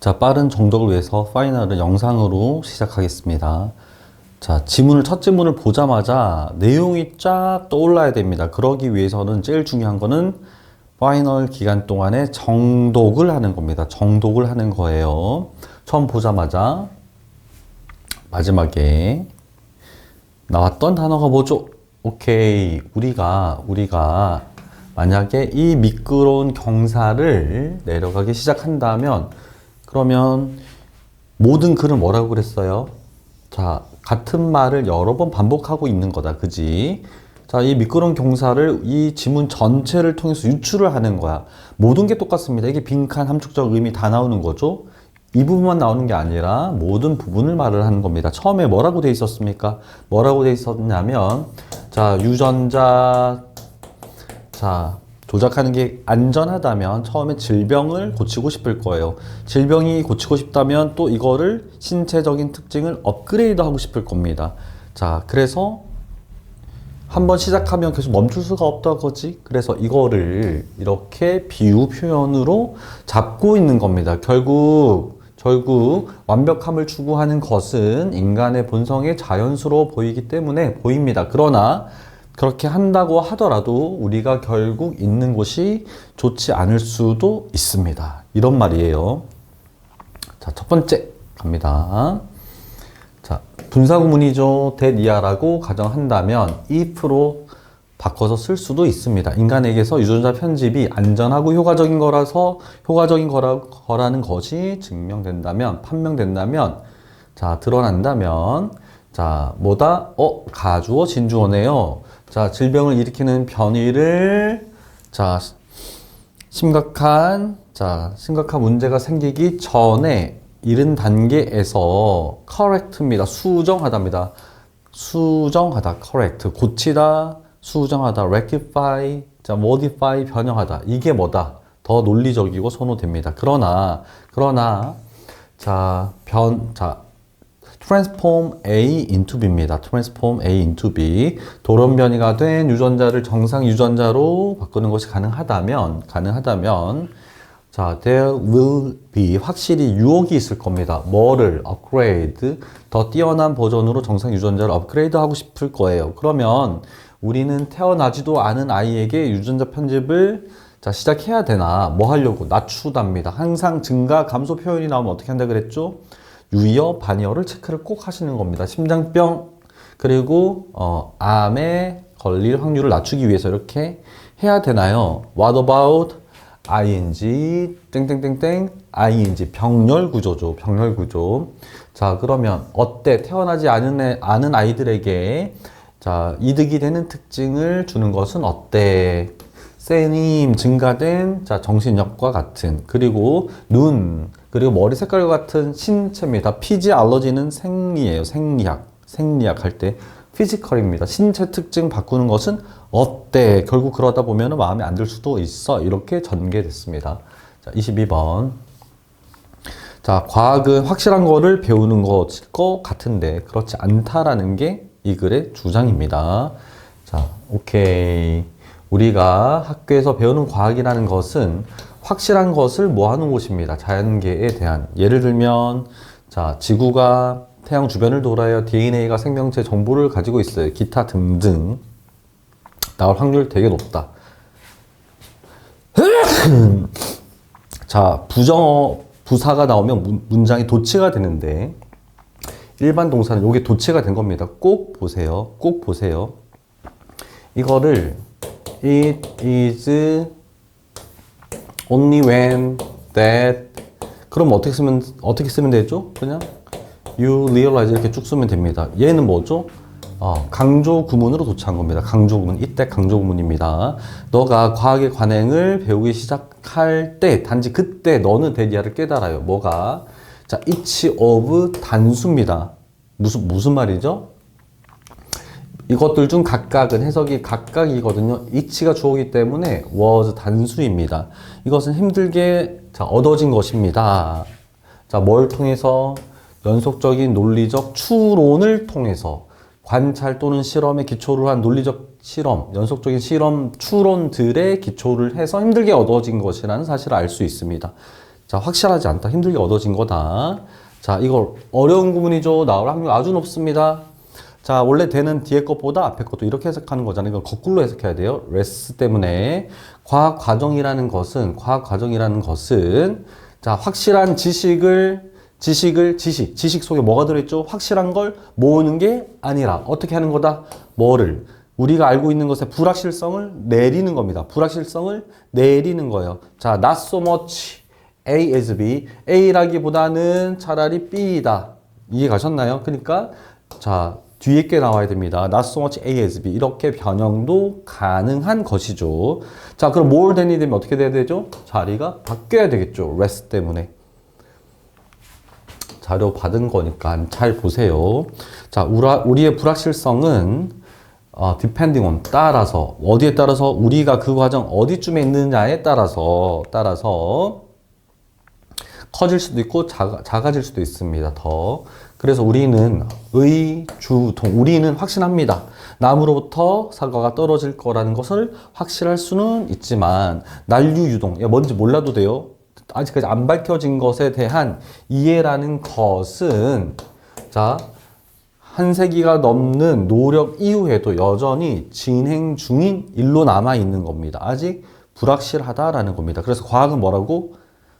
자, 빠른 정독을 위해서 파이널을 영상으로 시작하겠습니다. 자, 첫 지문을 보자마자 내용이 쫙 떠올라야 됩니다. 그러기 위해서는 제일 중요한 거는 파이널 기간 동안에 정독을 하는 겁니다. 정독을 하는 거예요. 처음 보자마자 마지막에 나왔던 단어가 뭐죠? 오케이. 우리가 만약에 이 미끄러운 경사를 내려가기 시작한다면 그러면 모든 글을 뭐라고 그랬어요? 자, 같은 말을 여러 번 반복하고 있는 거다. 그지? 자, 이 미끄러운 경사를 이 지문 전체를 통해서 유추를 하는 거야. 모든 게 똑같습니다. 이게 빈칸, 함축적 의미 다 나오는 거죠. 이 부분만 나오는 게 아니라 모든 부분을 말을 하는 겁니다. 처음에 뭐라고 돼 있었습니까? 뭐라고 돼 있었냐면, 자, 유전자, 자, 조작하는 게 안전하다면 처음에 질병을 고치고 싶을 거예요. 질병이 고치고 싶다면 또 이거를 신체적인 특징을 업그레이드 하고 싶을 겁니다. 자, 그래서 한번 시작하면 계속 멈출 수가 없다 거지. 그래서 이거를 이렇게 비유 표현으로 잡고 있는 겁니다. 결국 완벽함을 추구하는 것은 인간의 본성에 자연스러워 보이기 때문에 보입니다. 그러나 그렇게 한다고 하더라도 우리가 결국 있는 곳이 좋지 않을 수도 있습니다. 이런 말이에요. 자, 첫 번째 갑니다. 자, 분사구문이죠. that이야라고 가정한다면 if로 바꿔서 쓸 수도 있습니다. 인간에게서 유전자 편집이 안전하고 효과적인 거라는 것이 증명된다면, 판명된다면, 자, 드러난다면, 자, 가주어 진주어네요. 자, 질병을 일으키는 변이를, 자, 심각한 문제가 생기기 전에 이른 단계에서 correct입니다. 수정하다입니다. 수정하다, correct. 고치다, 수정하다, rectify, 자, modify, 변형하다. 이게 뭐다? 더 논리적이고 선호됩니다. 그러나, transform A into B입니다. transform A into B. 돌연 변이가 된 유전자를 정상 유전자로 바꾸는 것이 가능하다면, 자, there will be 확실히 유혹이 있을 겁니다. 뭐를 업그레이드, 더 뛰어난 버전으로 정상 유전자를 업그레이드 하고 싶을 거예요. 그러면 우리는 태어나지도 않은 아이에게 유전자 편집을 자, 시작해야 되나? 뭐 하려고? 낮추답니다. 항상 증가, 감소 표현이 나오면 어떻게 한다 그랬죠? 유의어, 반의어를 체크를 꼭 하시는 겁니다. 심장병, 그리고 암에 걸릴 확률을 낮추기 위해서 이렇게 해야 되나요? What about ing, ing, 병렬 구조죠. 병렬 구조. 자, 그러면 어때? 태어나지 않은 아이들에게 자, 이득이 되는 특징을 주는 것은 어때? 세님, 증가된 자, 정신력과 같은, 그리고 눈, 그리고 머리 색깔과 같은 신체입니다. 피지 알러지는 생리예요. 생리학 할 때 피지컬입니다. 신체 특징 바꾸는 것은 어때? 결국 그러다 보면 마음에 안 들 수도 있어. 이렇게 전개됐습니다. 자, 22번. 자, 과학은 확실한 거를 배우는 것 같은데 그렇지 않다라는 게 이 글의 주장입니다. 자, 오케이. 우리가 학교에서 배우는 과학이라는 것은 확실한 것을 모아놓은 곳입니다. 자연계에 대한. 예를 들면, 자, 지구가 태양 주변을 돌아야 DNA가 생명체 정보를 가지고 있어요. 기타 등등. 나올 확률 되게 높다. 자, 부사가 나오면 문장이 도치가 되는데, 일반 동사는 이게 도치가 된 겁니다. 꼭 보세요. 이거를 It is only when that 그럼 어떻게 쓰면 되죠? 그냥 you realize 이렇게 쭉 쓰면 됩니다. 얘는 뭐죠? 강조 구문으로 도치한 겁니다. 강조 구문. 이때 강조 구문입니다. 너가 과학의 관행을 배우기 시작할 때 단지 그때 너는 대디아를 깨달아요. 뭐가? 자, each of 단수입니다. 무슨 말이죠? 이것들 중 각각은 해석이 각각이거든요. each가 주어이기 때문에 was 단수입니다. 이것은 힘들게 자, 얻어진 것입니다. 자, 뭘 통해서? 연속적인 논리적 추론을 통해서 관찰 또는 실험에 기초를 한 논리적 실험, 연속적인 실험, 추론들의 기초를 해서 힘들게 얻어진 것이라는 사실을 알 수 있습니다. 자, 확실하지 않다. 힘들게 얻어진 거다. 자, 이걸 어려운 구문이죠. 나올 확률 아주 높습니다. 자, 원래 되는 뒤에 것보다 앞에 것도 이렇게 해석하는 거잖아요. 이걸 거꾸로 해석해야 돼요. 레스 때문에. 과학 과정이라는 것은, 자, 확실한 지식 속에 뭐가 들어있죠? 확실한 걸 모으는 게 아니라 어떻게 하는 거다? 뭐를? 우리가 알고 있는 것의 불확실성을 내리는 겁니다. 불확실성을 내리는 거예요. 자, not so much A as B. A라기보다는 차라리 B이다. 이해 가셨나요? 그러니까, 자, 뒤에 게 나와야 됩니다. not so much A as B. 이렇게 변형도 가능한 것이죠. 자, 그럼 more than이 되면 어떻게 돼야 되죠? 자리가 바뀌어야 되겠죠. less 때문에. 자료 받은 거니까 잘 보세요. 자, 우리의 불확실성은 depending on 따라서 어디에 따라서 우리가 그 과정 어디쯤에 있느냐에 따라서 커질 수도 있고 작아질 수도 있습니다. 더. 그래서 우리는 우리는 확신합니다. 나무로부터 사과가 떨어질 거라는 것을 확실할 수는 있지만 난류유동, 뭔지 몰라도 돼요. 아직까지 안 밝혀진 것에 대한 이해라는 것은 자, 한 세기가 넘는 노력 이후에도 여전히 진행 중인 일로 남아 있는 겁니다. 아직 불확실하다라는 겁니다. 그래서 과학은 뭐라고?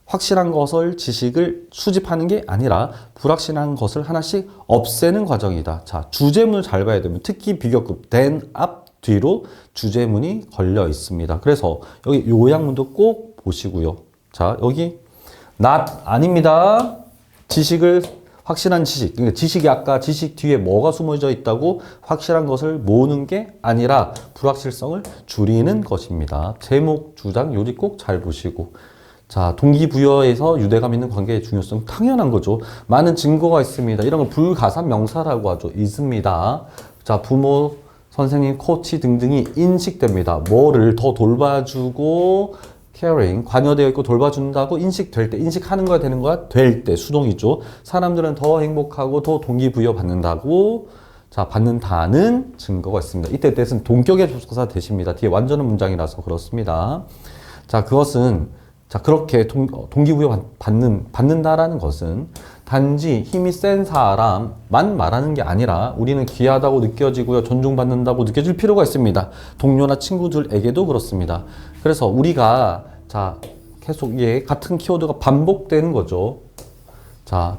확실한 것을 지식을 수집하는 게 아니라 불확실한 것을 하나씩 없애는 과정이다. 자, 주제문을 잘 봐야 됩니다. 특히 비교급 then 앞 뒤로 주제문이 걸려 있습니다. 그래서 여기 요약문도 꼭 보시고요. 자, 여기 not 아닙니다. 확실한 지식. 그러니까 지식이 아까 지식 뒤에 뭐가 숨어져 있다고 확실한 것을 모으는 게 아니라 불확실성을 줄이는 것입니다. 제목, 주장, 요리 꼭 잘 보시고. 자, 동기부여에서 유대감 있는 관계의 중요성 당연한 거죠. 많은 증거가 있습니다. 이런 걸 불가산 명사라고 하죠. 있습니다. 자, 부모, 선생님, 코치 등등이 인식됩니다. 뭐를 더 돌봐주고 caring, 관여되어 있고 돌봐준다고 인식될 때, 인식하는 거야 되는 거야? 될 때, 수동이죠. 사람들은 더 행복하고 더 동기부여 받는다고, 자, 받는다는 증거가 있습니다. 이때 뜻은 동격의 접속사 대십니다. 뒤에 완전한 문장이라서 그렇습니다. 자, 그렇게 동기부여 받는다라는 것은 단지 힘이 센 사람만 말하는 게 아니라 우리는 귀하다고 느껴지고요. 존중받는다고 느껴질 필요가 있습니다. 동료나 친구들에게도 그렇습니다. 그래서 우리가 계속 같은 키워드가 반복되는 거죠. 자,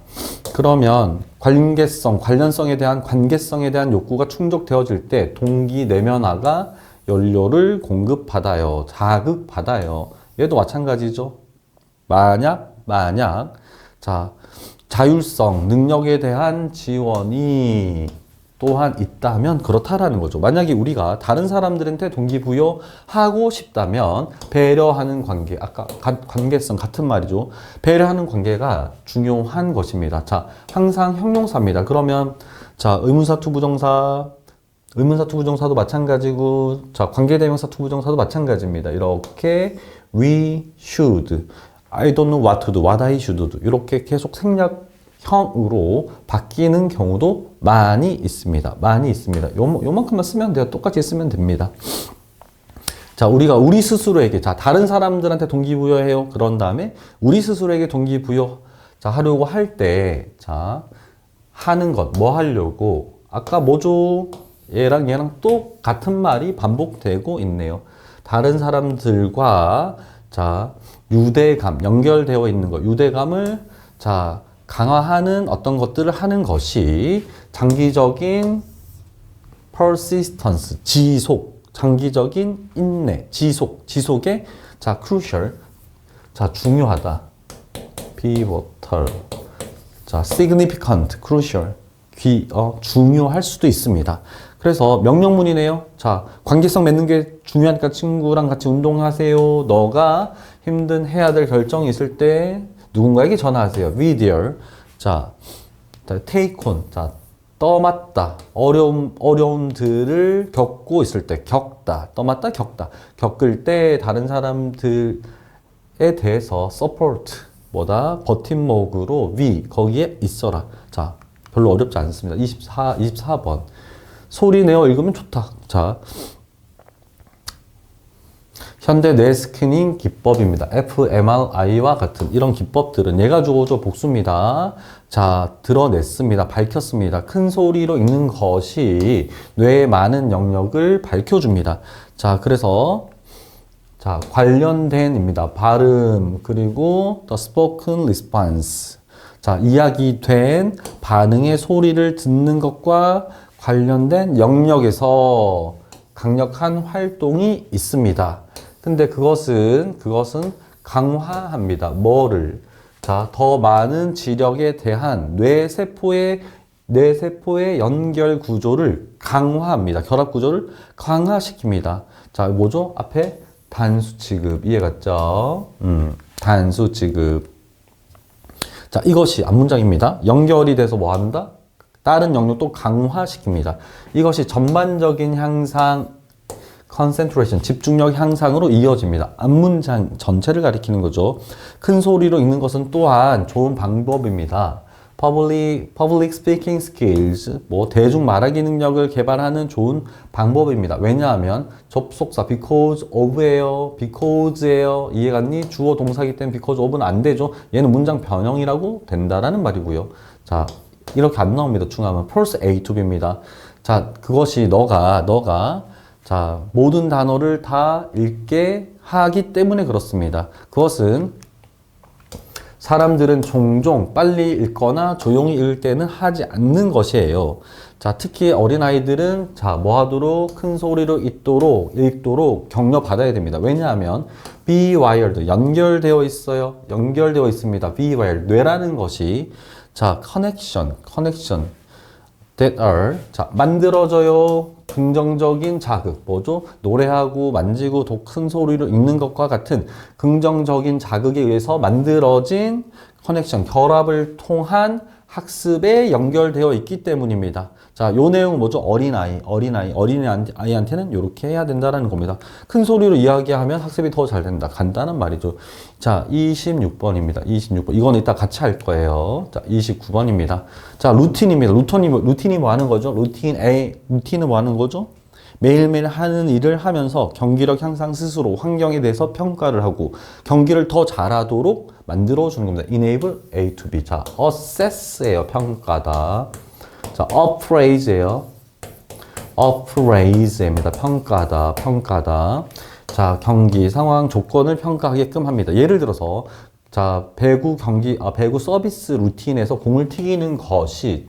그러면 관련성에 대한 관계성에 대한 욕구가 충족되어질 때 동기 내면화가 연료를 공급받아요. 자극받아요. 얘도 마찬가지죠. 만약 자율성, 능력에 대한 지원이 또한 있다면 그렇다라는 거죠. 만약에 우리가 다른 사람들한테 동기부여하고 싶다면 배려하는 관계, 아까 관계성 같은 말이죠. 배려하는 관계가 중요한 것입니다. 자, 항상 형용사입니다. 그러면 의문사 투부정사도 마찬가지고, 관계대명사 투부정사도 마찬가지입니다. 이렇게 we should, I don't know what to do, what I should do 이렇게 계속 생략형으로 바뀌는 경우도 많이 있습니다. 요만큼만 쓰면 돼요. 똑같이 쓰면 됩니다. 자, 우리가 우리 스스로에게, 다른 사람들한테 동기부여해요. 그런 다음에 우리 스스로에게 동기부여 하려고 할 때, 하는 것, 뭐 하려고? 아까 뭐죠? 얘랑 또 같은 말이 반복되고 있네요. 다른 사람들과 유대감, 연결되어 있는 것, 유대감을 강화하는 어떤 것들을 하는 것이 장기적인 persistence, 장기적인 인내, 지속의 crucial, 중요하다, pivotal, significant, crucial, 중요할 수도 있습니다. 그래서 명령문이네요. 관계성 맺는 게 중요하니까 친구랑 같이 운동하세요. 너가 해야 될 결정이 있을 때 누군가에게 전화하세요. With your, take on, 떠맡다. 어려움들을 겪고 있을 때, 떠맡다, 겪을 때 다른 사람들에 대해서 support, 버팀목으로 거기에 있어라. 별로 어렵지 않습니다. 24번. 소리 내어 읽으면 좋다. 현대 뇌 스캐닝 기법입니다. fMRI와 같은 이런 기법들은 얘가 주어져 복수입니다. 자, 드러냈습니다. 밝혔습니다. 큰 소리로 읽는 것이 뇌의 많은 영역을 밝혀줍니다. 자, 그래서 자, 관련된입니다. 발음, 그리고 the spoken response. 자, 이야기된 반응의 소리를 듣는 것과 관련된 영역에서 강력한 활동이 있습니다. 근데 그것은 강화합니다. 뭐를? 자, 더 많은 지력에 대한 뇌세포의 연결 구조를 강화합니다. 결합 구조를 강화시킵니다. 자, 뭐죠? 앞에 단수 취급. 이해갔죠? 단수 취급. 자, 이것이 앞문장입니다. 연결이 돼서 뭐 한다? 다른 영역도 강화시킵니다. 이것이 전반적인 향상, concentration, 집중력 향상으로 이어집니다. 앞문장 전체를 가리키는 거죠. 큰 소리로 읽는 것은 또한 좋은 방법입니다. Public speaking skills, 뭐 대중 말하기 능력을 개발하는 좋은 방법입니다. 왜냐하면 접속사 because of예요, because예요. 이해갔니? 주어 동사기 때문에 because of는 안 되죠. 얘는 문장 변형이라고 된다라는 말이고요. 자, 이렇게 안 나옵니다. 중하면 false A to B입니다. 자, 그것이 너가 자, 모든 단어를 다 읽게 하기 때문에 그렇습니다. 그것은 사람들은 종종 빨리 읽거나 조용히 읽을 때는 하지 않는 것이에요. 자, 특히 어린아이들은 자, 뭐 하도록? 큰 소리로 읽도록 격려받아야 됩니다. 왜냐하면 be wired, 연결되어 있어요. 연결되어 있습니다. be wired, 뇌라는 것이 자, connection that are 자, 만들어져요. 긍정적인 자극, 뭐죠? 노래하고 만지고 더 큰 소리로 읽는 것과 같은 긍정적인 자극에 의해서 만들어진 커넥션, 결합을 통한 학습에 연결되어 있기 때문입니다. 자, 요 내용은 뭐죠? 어린아이한테는 이렇게 해야 된다는 겁니다. 큰 소리로 이야기하면 학습이 더 잘 된다. 간단한 말이죠. 자, 26번입니다. 26번. 이건 이따 같이 할 거예요. 자, 29번입니다. 자, 루틴입니다. 루틴이 뭐 하는 거죠? 루틴은 뭐 하는 거죠? 매일매일 하는 일을 하면서 경기력 향상 스스로 환경에 대해서 평가를 하고 경기를 더 잘하도록 만들어주는 겁니다. enable A to B. 자, assess예요. 평가다. 자, appraise예요. appraise입니다. 평가다. 자, 경기, 상황, 조건을 평가하게끔 합니다. 예를 들어서 자, 배구 서비스 루틴에서 공을 튀기는 것이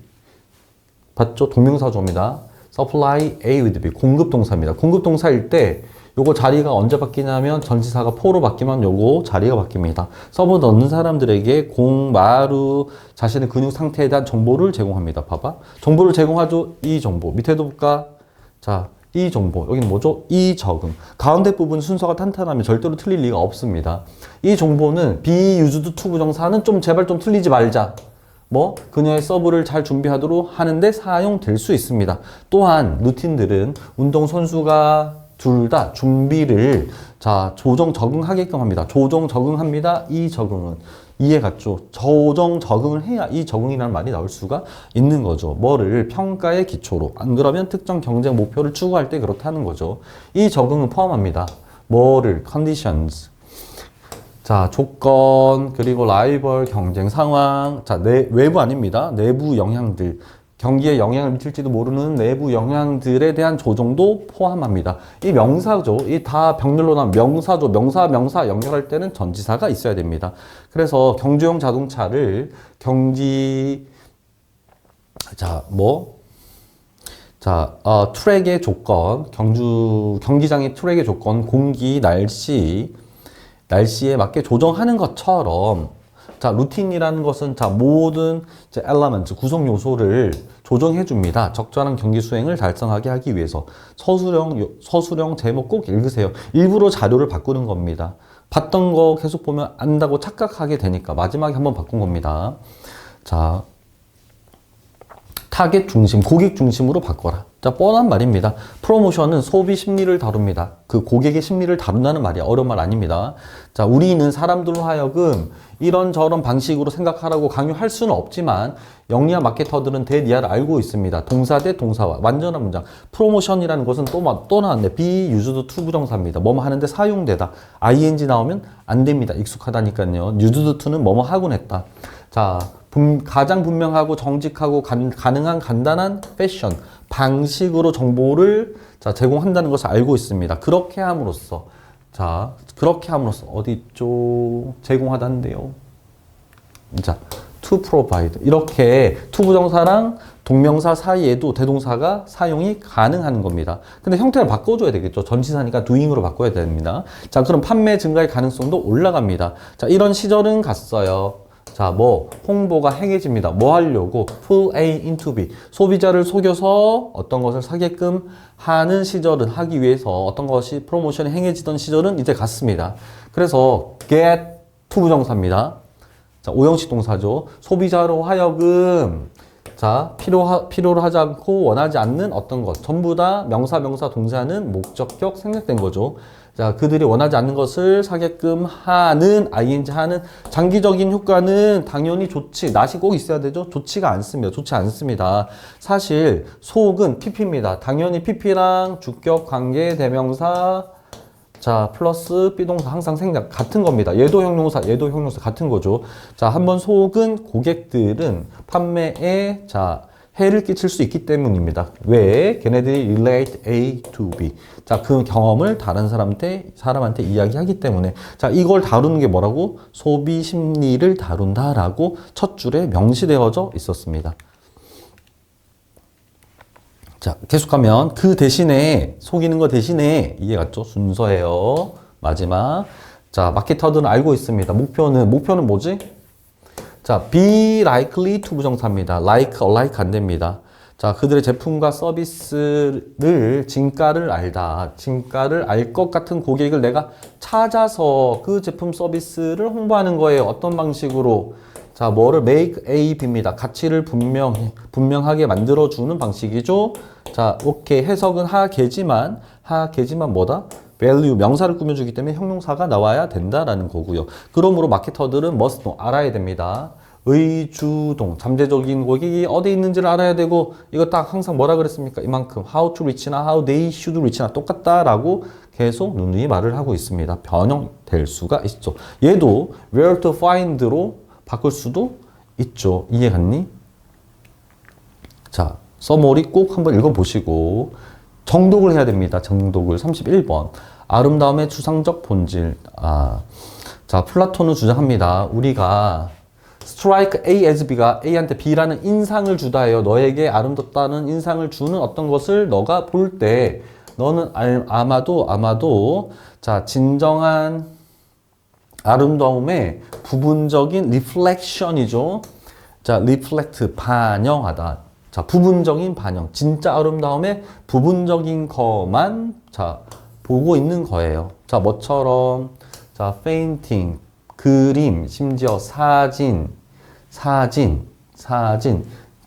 봤죠? 동명사조입니다. supply A with B, 공급 동사입니다. 공급 동사일 때 요거 자리가 언제 바뀌냐면 전치사가 포로 바뀌면 요거 자리가 바뀝니다. 서브 넣는 사람들에게 공, 마루, 자신의 근육 상태에 대한 정보를 제공합니다. 봐봐. 정보를 제공하죠. 이 정보. 밑에도 볼까? 자, 이 정보. 여기는 뭐죠? 이 적응. 가운데 부분 순서가 탄탄하면 절대로 틀릴 리가 없습니다. 이 정보는 be used to 부정사는 제발 좀 틀리지 말자. 그녀의 서브를 잘 준비하도록 하는데 사용될 수 있습니다. 또한 루틴들은 운동선수가 둘 다 준비를 자, 적응하게끔 합니다. 적응합니다. 이 적응은 이해갔죠? 적응을 해야 이 적응이라는 말이 나올 수가 있는 거죠. 뭐를? 평가의 기초로. 안 그러면 특정 경쟁 목표를 추구할 때 그렇다는 거죠. 이 적응은 포함합니다. 뭐를? conditions. 자, 조건, 그리고 라이벌 경쟁 상황. 자, 외부 아닙니다. 내부 영향들. 경기에 영향을 미칠지도 모르는 내부 영향들에 대한 조정도 포함합니다. 이 명사죠. 이 다 병렬로 나온 명사죠. 명사 연결할 때는 전치사가 있어야 됩니다. 그래서 경주용 자동차를 트랙의 조건, 경기장의 트랙의 조건, 공기, 날씨에 맞게 조정하는 것처럼 자, 루틴이라는 것은 자, 모든 엘리먼트, 구성 요소를 조정해 줍니다. 적절한 경기 수행을 달성하게 하기 위해서. 서술형 제목 꼭 읽으세요. 일부러 자료를 바꾸는 겁니다. 봤던 거 계속 보면 안다고 착각하게 되니까 마지막에 한번 바꾼 겁니다. 자, 타겟 중심, 고객 중심으로 바꿔라. 자, 뻔한 말입니다. 프로모션은 소비 심리를 다룹니다. 그 고객의 심리를 다룬다는 말이 어려운 말 아닙니다. 자, 우리는 사람들로 하여금 이런저런 방식으로 생각하라고 강요할 수는 없지만 영리한 마케터들은 대리아를 알고 있습니다. 동사 대 동사와 완전한 문장. 프로모션이라는 것은 또 나왔네. be used to 부정사입니다. 뭐뭐 하는데 사용되다. ing 나오면 안 됩니다. 익숙하다니까요. used to는 뭐뭐 하곤 했다. 자, 가장 분명하고 정직하고 가능한 간단한 패션 방식으로 정보를 제공한다는 것을 알고 있습니다. 그렇게 함으로써 어디 있죠? 제공하다는데요. 자, to provide 이렇게 to 부정사랑 동명사 사이에도 대동사가 사용이 가능한 겁니다. 근데 형태를 바꿔줘야 되겠죠. 전치사니까 doing으로 바꿔야 됩니다. 자, 그럼 판매 증가의 가능성도 올라갑니다. 자, 이런 시절은 갔어요. 자, 홍보가 행해집니다. 뭐 하려고? pull A into B. 소비자를 속여서 어떤 것을 사게끔 하는 시절은, 하기 위해서 어떤 것이 프로모션이 행해지던 시절은 이제 갔습니다. 그래서 get to 부정사입니다. 자, 오형식 동사죠. 소비자로 하여금 필요로 하지 않고 원하지 않는 어떤 것. 전부 다 명사, 동사는 목적격 생략된 거죠. 자, 그들이 원하지 않는 것을 사게끔 하는, ing 하는 장기적인 효과는 당연히 좋지. not이 꼭 있어야 되죠? 좋지 않습니다. 사실 속은 pp입니다. 당연히 pp랑 주격, 관계, 대명사, 자, 플러스 비동사 항상 생략 같은 겁니다. 얘도 형용사 같은 거죠. 자, 한번 속은 고객들은 판매에 해를 끼칠 수 있기 때문입니다. 왜? 걔네들이 relate A to B. 자, 그 경험을 다른 사람한테 이야기하기 때문에. 자, 이걸 다루는 게 뭐라고? 소비 심리를 다룬다라고 첫 줄에 명시되어져 있었습니다. 자, 계속하면 그 대신에 속이는 거 대신에 이해 갔죠? 순서예요. 마지막. 자, 마케터들은 알고 있습니다. 목표는 뭐지? 자, be likely to 부정사입니다. like 안 됩니다. 자, 그들의 제품과 서비스를 진가를 알다. 진가를 알 것 같은 고객을 내가 찾아서 그 제품 서비스를 홍보하는 거예요. 어떤 방식으로? 자, 뭐를 make A, B입니다. 가치를 분명하게 만들어주는 방식이죠. 자, 오케이. 해석은 하계지만 뭐다? value, 명사를 꾸며주기 때문에 형용사가 나와야 된다라는 거고요. 그러므로 마케터들은 must know, 알아야 됩니다. 의주동, 잠재적인 고객이 어디 있는지를 알아야 되고, 이거 딱 항상 뭐라 그랬습니까? 이만큼 how to reach나 how they should reach나 똑같다라고 계속 누누이 말을 하고 있습니다. 변형될 수가 있죠. 얘도 where to find로 바꿀 수도 있죠. 이해 갔니? 자, 서머리 꼭 한번 읽어보시고 정독을 해야 됩니다. 정독을 31번. 아름다움의 추상적 본질. 자, 플라톤은 주장합니다. 우리가 strike A as B가 A한테 B라는 인상을 주다 해요. 너에게 아름답다는 인상을 주는 어떤 것을 너가 볼 때 너는 아마도 자, 진정한 아름다움의 부분적인 reflection이죠. 자, reflect, 반영하다. 자, 부분적인 반영. 진짜 아름다움의 부분적인 것만, 자, 보고 있는 거예요. 자, 뭐처럼, 자, painting, 그림, 심지어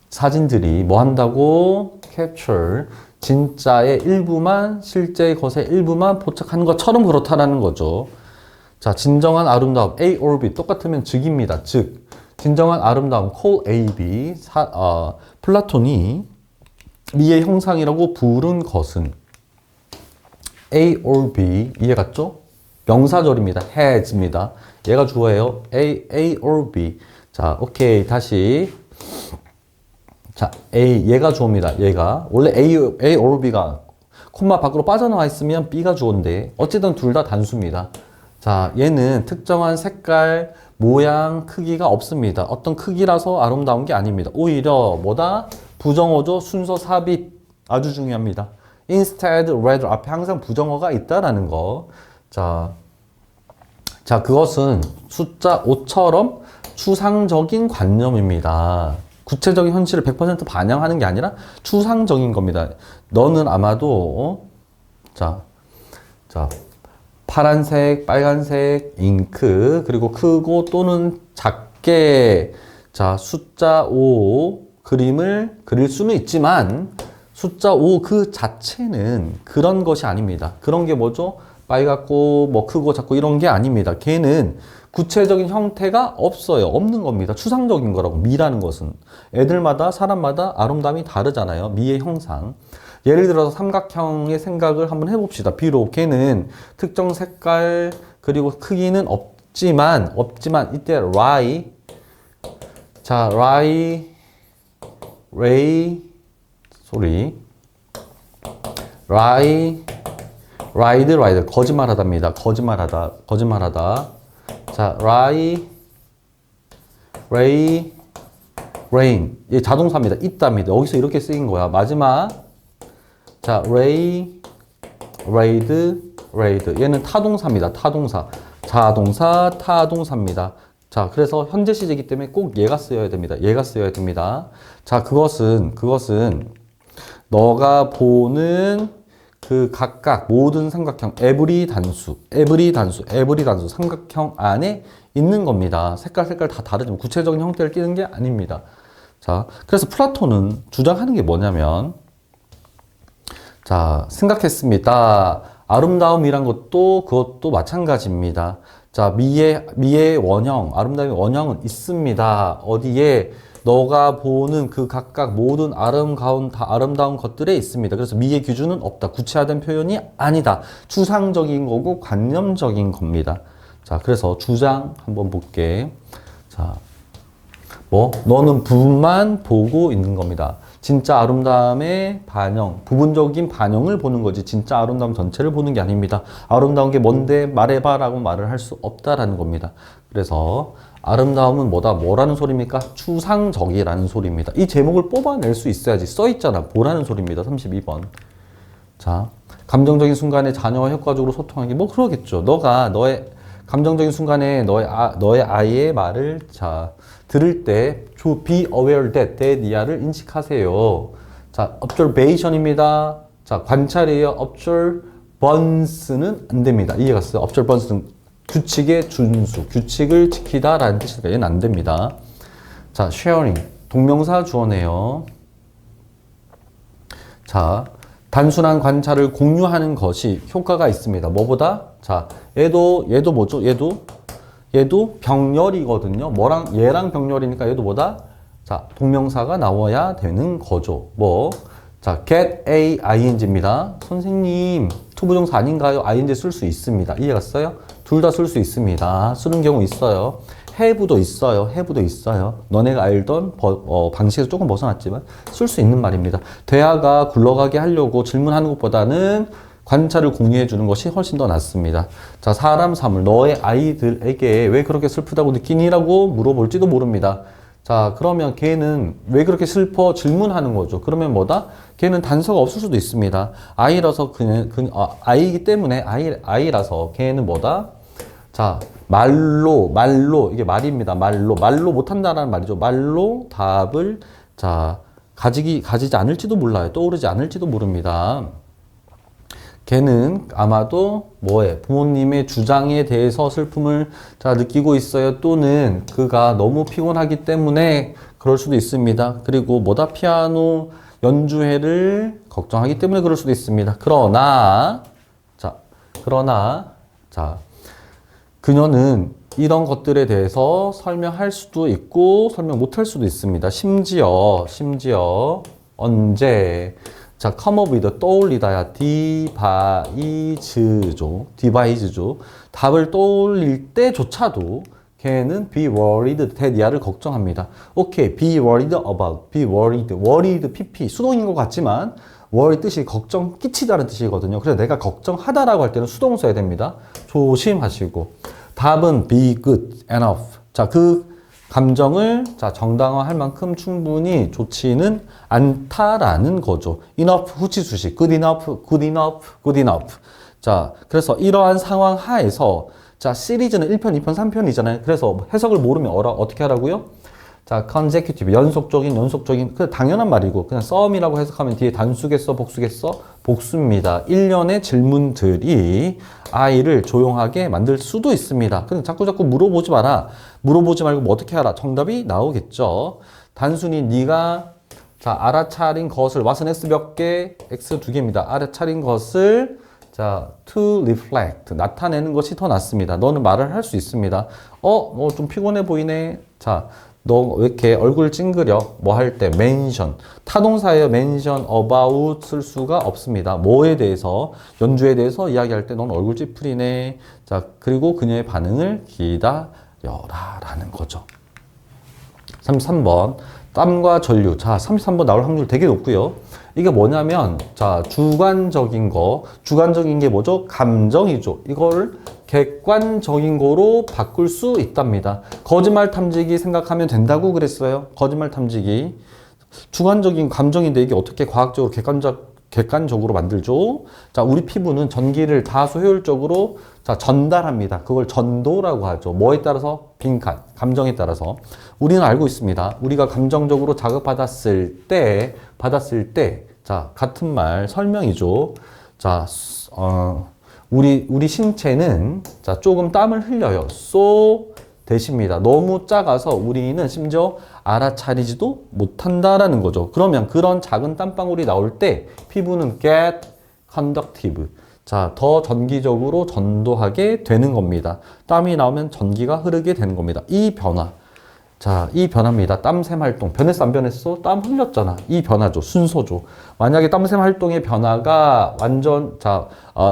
사진들이 뭐 한다고? capture, 진짜의 일부만, 실제의 것의 일부만 포착하는 것처럼 그렇다라는 거죠. 자, 진정한 아름다움, A or B, 똑같으면 즉입니다. 즉, 진정한 아름다움, call A, B, 플라톤이 미의 형상이라고 부른 것은 A or B, 이해 갔죠? 명사절입니다. has입니다. 얘가 주어예요. A or B. 자, 오케이. 다시. 자, 얘가 주어입니다. 얘가. 원래 A or B가 콤마 밖으로 빠져나와 있으면 B가 주어인데, 어쨌든 둘 다 단수입니다. 자, 얘는 특정한 색깔, 모양, 크기가 없습니다. 어떤 크기라서 아름다운 게 아닙니다. 오히려 뭐다? 부정어죠. 순서 삽입. 아주 중요합니다. instead, rather 앞에 항상 부정어가 있다라는 거. 자, 그것은 숫자 5처럼 추상적인 관념입니다. 구체적인 현실을 100% 반영하는 게 아니라 추상적인 겁니다. 너는 아마도 자, 파란색, 빨간색, 잉크, 그리고 크고 또는 작게, 자, 숫자 5, 그림을 그릴 수는 있지만 숫자 5 그 자체는 그런 것이 아닙니다. 그런 게 뭐죠? 빨갛고 뭐 크고 작고 이런 게 아닙니다. 걔는 구체적인 형태가 없어요. 없는 겁니다. 추상적인 거라고. 미라는 것은 애들마다 사람마다 아름다움이 다르잖아요. 미의 형상. 예를 들어서 삼각형의 생각을 한번 해봅시다. 비록 걔는 특정 색깔 그리고 크기는 없지만 이때 라이드 거짓말하답니다. 거짓말하다. 자, rain. 이 자동사입니다. 있답니다. 여기서 이렇게 쓰인 거야. 마지막. 자, raid. 얘는 타동사입니다. 타동사. 타동사입니다. 자, 그래서 현재 시제이기 때문에 꼭 얘가 쓰여야 됩니다. 자, 그것은 너가 보는 그 각각 모든 삼각형, 에브리 단수 삼각형 안에 있는 겁니다. 색깔 다 다르지만 구체적인 형태를 띠는 게 아닙니다. 자, 그래서 플라톤은 주장하는 게 뭐냐면, 자, 생각했습니다. 아름다움이란 그것도 마찬가지입니다. 자, 미의 원형, 아름다움의 원형은 있습니다. 어디에? 너가 보는 그 각각 모든 아름다운 것들에 있습니다. 그래서 미의 기준은 없다. 구체화된 표현이 아니다. 추상적인 거고 관념적인 겁니다. 자, 그래서 주장 한번 볼게. 자, 너는 부분만 보고 있는 겁니다. 진짜 아름다움의 반영, 부분적인 반영을 보는 거지 진짜 아름다움 전체를 보는 게 아닙니다. 아름다운 게 뭔데 말해봐 라고 말을 할 수 없다라는 겁니다. 그래서 아름다움은 뭐라는 소리입니까? 추상적이라는 소리입니다. 이 제목을 뽑아낼 수 있어야지. 써있잖아. 뭐라는 소리입니다. 32번. 자, 감정적인 순간에 자녀와 효과적으로 소통하기. 그러겠죠. 너가 너의 감정적인 순간에 너의 아이의 말을 들을 때 be aware that 이하를 인식하세요. 자, observation입니다. 자, 관찰이에요. observance는 안 됩니다. 이해갔어요? observance는 규칙의 준수, 규칙을 지키다 라는 뜻이니까 얘는 안 됩니다. 자, sharing. 동명사 주어네요. 자, 단순한 관찰을 공유하는 것이 효과가 있습니다. 뭐보다? 자, 얘도 뭐죠? 얘도 병렬이거든요. 얘랑 병렬이니까 얘도 뭐다? 자, 동명사가 나와야 되는 거죠. 자, get a ing입니다. 선생님, 투부정사 아닌가요? ing 쓸 수 있습니다. 이해갔어요? 둘 다 쓸 수 있습니다. 쓰는 경우 있어요. have도 있어요. 너네가 알던 방식에서 조금 벗어났지만 쓸 수 있는 말입니다. 대화가 굴러가게 하려고 질문하는 것보다는 관찰을 공유해 주는 것이 훨씬 더 낫습니다. 자, 사람, 사물, 너의 아이들에게 왜 그렇게 슬프다고 느끼니? 라고 물어볼지도 모릅니다. 자, 그러면 걔는 왜 그렇게 슬퍼? 질문하는 거죠. 그러면 걔는 단서가 없을 수도 있습니다. 아이라서 아이이기 때문에 아이라서 걔는 자, 말로 이게 말입니다. 말로 못한다라는 말이죠. 말로 답을 가지지 않을지도 몰라요. 떠오르지 않을지도 모릅니다. 걔는 아마도 부모님의 주장에 대해서 슬픔을 느끼고 있어요. 또는 그가 너무 피곤하기 때문에 그럴 수도 있습니다. 그리고 피아노 연주회를 걱정하기 때문에 그럴 수도 있습니다. 그러나 그녀는 이런 것들에 대해서 설명할 수도 있고 설명 못할 수도 있습니다. 심지어 언제? 자, come up with 떠올리다야 devise죠. 답을 떠올릴 때조차도 걔는 be worried that 걱정합니다. 오케이, be worried about, worried pp 수동인 것 같지만 worry 뜻이 걱정 끼치다는 뜻이거든요. 그래서 내가 걱정하다라고 할 때는 수동 써야 됩니다. 조심하시고. 답은 be good enough. 자, 그 감정을 정당화할 만큼 충분히 좋지는 않다라는 거죠. enough 후치수식, good enough. 자, 그래서 이러한 상황 하에서 시리즈는 1편, 2편, 3편이잖아요. 그래서 해석을 모르면 어떻게 하라고요? 자, consecutive, 연속적인, 그 당연한 말이고, 그냥 sum이라고 해석하면 뒤에 단수겠어, 복수겠어? 복수입니다. 일련의 질문들이 아이를 조용하게 만들 수도 있습니다. 근데 자꾸 물어보지 마라. 물어보지 말고 어떻게 하라? 정답이 나오겠죠. 단순히 네가 자, 알아차린 것을, what은 x 몇 개? x 두 개입니다. 알아차린 것을, 자, to reflect. 나타내는 것이 더 낫습니다. 너는 말을 할 수 있습니다. 뭐 좀 피곤해 보이네. 자, 너 왜 이렇게 얼굴 찡그려? 뭐 할 때, mention. 타동사예요. mention about 쓸 수가 없습니다. 뭐에 대해서, 연주에 대해서 이야기할 때 넌 얼굴 찌푸리네. 자, 그리고 그녀의 반응을 기다려라. 라는 거죠. 33번. 땀과 전류. 자, 33번 나올 확률 되게 높고요. 이게 뭐냐면, 자, 주관적인 게 뭐죠? 감정이죠. 이걸 객관적인 거로 바꿀 수 있답니다. 거짓말 탐지기 생각하면 된다고 그랬어요. 거짓말 탐지기. 주관적인 감정인데 이게 어떻게 과학적으로 객관적으로 만들죠? 자, 우리 피부는 전기를 다소 효율적으로 자, 전달합니다. 그걸 전도라고 하죠. 뭐에 따라서? 빈칸, 감정에 따라서. 우리는 알고 있습니다. 우리가 감정적으로 자극받았을 때, 자, 같은 말, 설명이죠. 자, 우리 신체는 자, 조금 땀을 흘려요. 대십니다. 너무 작아서 우리는 심지어 알아차리지도 못한다라는 거죠. 그러면 그런 작은 땀방울이 나올 때 피부는 get conductive. 자, 더 전기적으로 전도하게 되는 겁니다. 땀이 나오면 전기가 흐르게 되는 겁니다. 이 변화. 자, 이 변화입니다. 땀샘 활동. 변했어, 안 변했어? 땀 흘렸잖아. 이 변화죠. 순서죠. 만약에 땀샘 활동의 변화가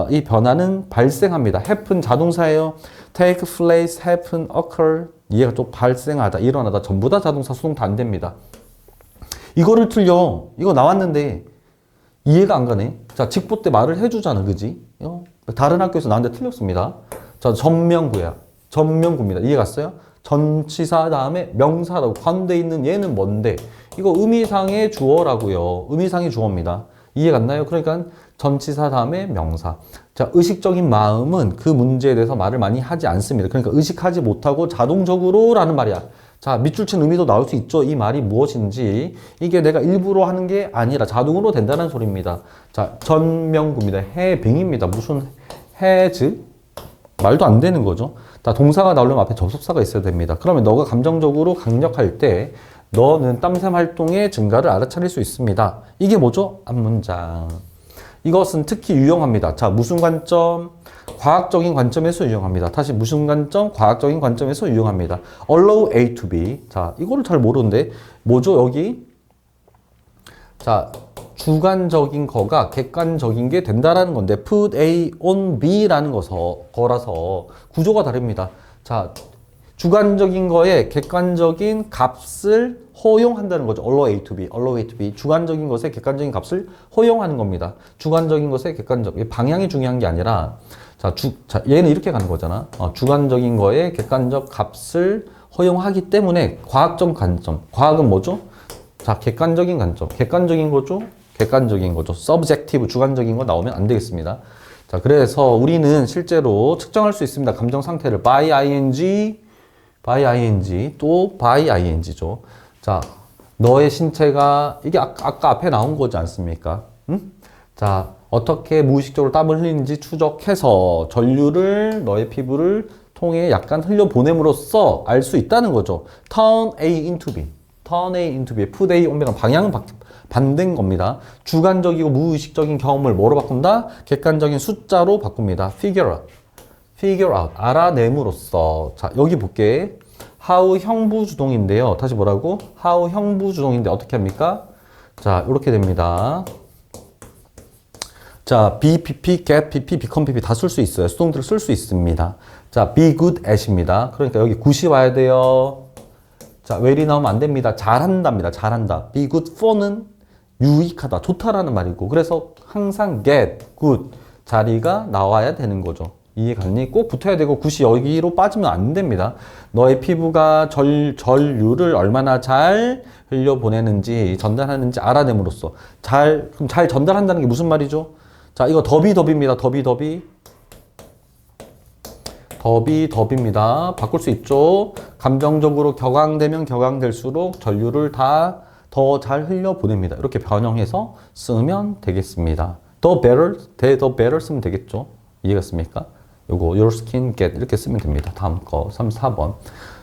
이 변화는 발생합니다. happen 자동사예요. take place, happen, occur. 이해가 좀 발생하다, 일어나다. 전부 다 자동사 수동 다 안 됩니다. 이거를 틀려. 이거 나왔는데 이해가 안 가네. 자, 직보 때 말을 해주잖아. 그지? 다른 학교에서 나한테 틀렸습니다. 자, 전명구야. 전명구입니다. 이해 갔어요? 전치사 다음에 명사라고. 가운데 있는 얘는 뭔데? 이거 의미상의 주어라고요. 의미상의 주어입니다. 이해 갔나요? 그러니까 전치사 다음에 명사. 자, 의식적인 마음은 그 문제에 대해서 말을 많이 하지 않습니다. 그러니까 의식하지 못하고 자동적으로 라는 말이야. 자, 밑줄 친 의미도 나올 수 있죠. 이 말이 무엇인지. 이게 내가 일부러 하는 게 아니라 자동으로 된다는 소리입니다. 자, 전명구입니다. 해빙입니다. 무슨 has? 말도 안 되는 거죠. 자, 동사가 나오려면 앞에 접속사가 있어야 됩니다. 그러면 너가 감정적으로 강력할 때 너는 땀샘 활동의 증가를 알아차릴 수 있습니다. 이게 뭐죠? 앞문장. 이것은 특히 유용합니다. 자, 무슨 관점? 과학적인 관점에서 유용합니다. 다시 무슨 관점? 과학적인 관점에서 유용합니다. allow A to B. 자, 이거를 잘 모르는데 뭐죠, 여기? 자, 주관적인 거가 객관적인 게 된다라는 건데 put A on B라는 거라서 구조가 다릅니다. 자, 주관적인 거에 객관적인 값을 허용한다는 거죠. allow A to B, allow A to B. 주관적인 것에 객관적인 값을 허용하는 겁니다. 주관적인 것에 방향이 중요한 게 아니라 자, 얘는 이렇게 가는 거잖아. 주관적인 거에 객관적 값을 허용하기 때문에 과학적 관점. 과학은 뭐죠? 자, 객관적인 관점. 객관적인 거죠? subjective, 주관적인 거 나오면 안 되겠습니다. 자, 그래서 우리는 실제로 측정할 수 있습니다. 감정 상태를 by ing, 또 by ing죠. 자, 너의 신체가, 이게 아까 앞에 나온 거지 않습니까? 응? 자, 어떻게 무의식적으로 땀을 흘리는지 추적해서 전류를 너의 피부를 통해 약간 흘려보냄으로써 알 수 있다는 거죠. turn A into B. put A on B랑 방향은 반대인 겁니다. 주관적이고 무의식적인 경험을 뭐로 바꾼다? 객관적인 숫자로 바꿉니다. figure out. 알아냄으로써. 자, 여기 볼게. how 형부주동인데요. 다시 뭐라고? how 형부주동인데 어떻게 합니까? 자, 이렇게 됩니다. 자, be PP, get PP, become PP 다 쓸 수 있어요. 수동들을 쓸 수 있습니다. 자, be good at입니다. 그러니까 여기 굿이 와야 돼요. 자, well이 나오면 안 됩니다. 잘한답니다. 잘한다. be good for는 유익하다, 좋다라는 말이고, 그래서 항상 get, good 자리가 나와야 되는 거죠. 이해 갔니? 꼭 붙어야 되고 굿이 여기로 빠지면 안 됩니다. 너의 피부가 전류를 얼마나 잘 흘려보내는지 전달하는지 알아냄으로써 그럼 잘 전달한다는 게 무슨 말이죠? 자, 이거 더비입니다. 더비입니다. 바꿀 수 있죠. 감정적으로 격앙되면 격앙될수록 전류를 더 잘 흘려보냅니다. 이렇게 변형해서 쓰면 되겠습니다. the better 쓰면 되겠죠. 이해갔습니까? 요거 your skin get 이렇게 쓰면 됩니다. 다음 거 34번.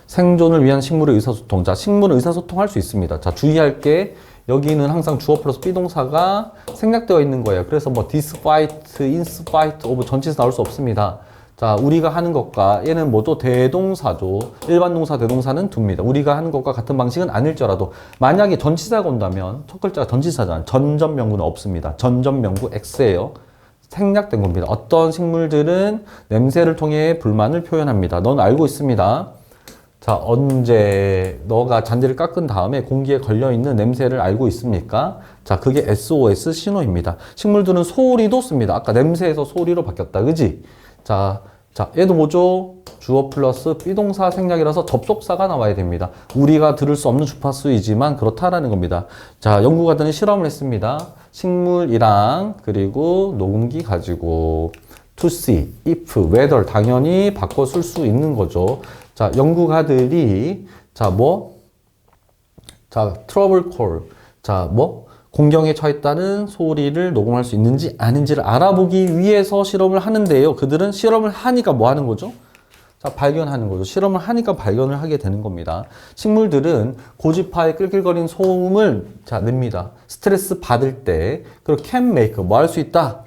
생존을 위한 식물의 의사소통. 자, 식물은 의사소통할 수 있습니다. 자, 주의할 게 여기는 항상 주어 플러스 비동사가 생략되어 있는 거예요. 그래서 뭐 despite, in spite of 전치사 나올 수 없습니다. 자, 우리가 하는 것과 얘는 뭐죠? 대동사죠. 일반 동사, 대동사는 둡니다. 우리가 하는 것과 같은 방식은 아닐지라도 만약에 전치사가 온다면 첫 글자가 전치사잖아요. 전전명구는 없습니다. 전전명구 X예요. 생략된 겁니다. 어떤 식물들은 냄새를 통해 불만을 표현합니다. 넌 알고 있습니다. 자, 언제 너가 잔디를 깎은 다음에 공기에 걸려있는 냄새를 알고 있습니까? 자, 그게 SOS 신호입니다. 식물들은 소리도 씁니다. 아까 냄새에서 소리로 바뀌었다. 그지? 자, 얘도 뭐죠? 주어 플러스 비동사 생략이라서 접속사가 나와야 됩니다. 우리가 들을 수 없는 주파수이지만 그렇다라는 겁니다. 자, 연구가들은 실험을 했습니다. 식물이랑 그리고 녹음기 가지고 to see, if, whether 당연히 바꿔 쓸 수 있는 거죠. 자, 연구가들이 trouble call. 공경에 처했다는 소리를 녹음할 수 있는지 아닌지를 알아보기 위해서 실험을 하는데요. 그들은 실험을 하니까 뭐 하는 거죠? 자, 발견하는 거죠. 실험을 하니까 발견을 하게 되는 겁니다. 식물들은 고지파에 끌끌거리는 소음을 냅니다. 스트레스 받을 때, 그리고 can make, 뭐 할 수 있다?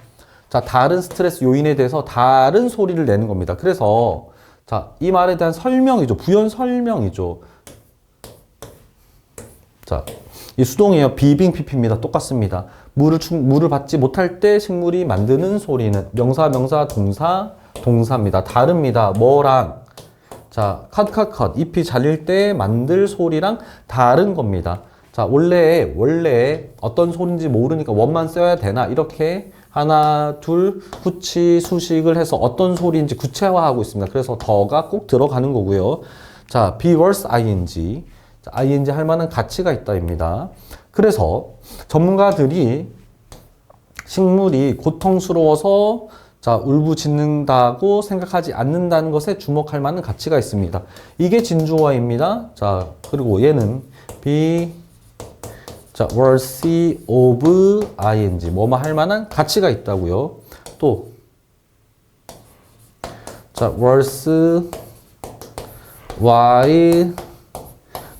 자, 다른 스트레스 요인에 대해서 다른 소리를 내는 겁니다. 그래서, 자, 이 말에 대한 설명이죠. 부연 설명이죠. 자, 이 수동이에요. 비빙 PP입니다. 똑같습니다. 물을 받지 못할 때 식물이 만드는 소리는 명사, 동사, 동사입니다. 다릅니다. 뭐랑? 자, 컷. 잎이 잘릴 때 만들 소리랑 다른 겁니다. 자, 원래 어떤 소리인지 모르니까 원만 써야 되나? 이렇게 하나, 둘, 후치, 수식을 해서 어떤 소리인지 구체화하고 있습니다. 그래서 더가 꼭 들어가는 거고요. 자, be worse ing. 자, ing 할 만한 가치가 있다입니다. 그래서 전문가들이 식물이 고통스러워서 울부짖는다고 생각하지 않는다는 것에 주목할 만한 가치가 있습니다. 이게 진주어입니다. 자, 그리고 얘는 be worthy of ing 뭐뭐 할 만한 가치가 있다고요. 또 worth while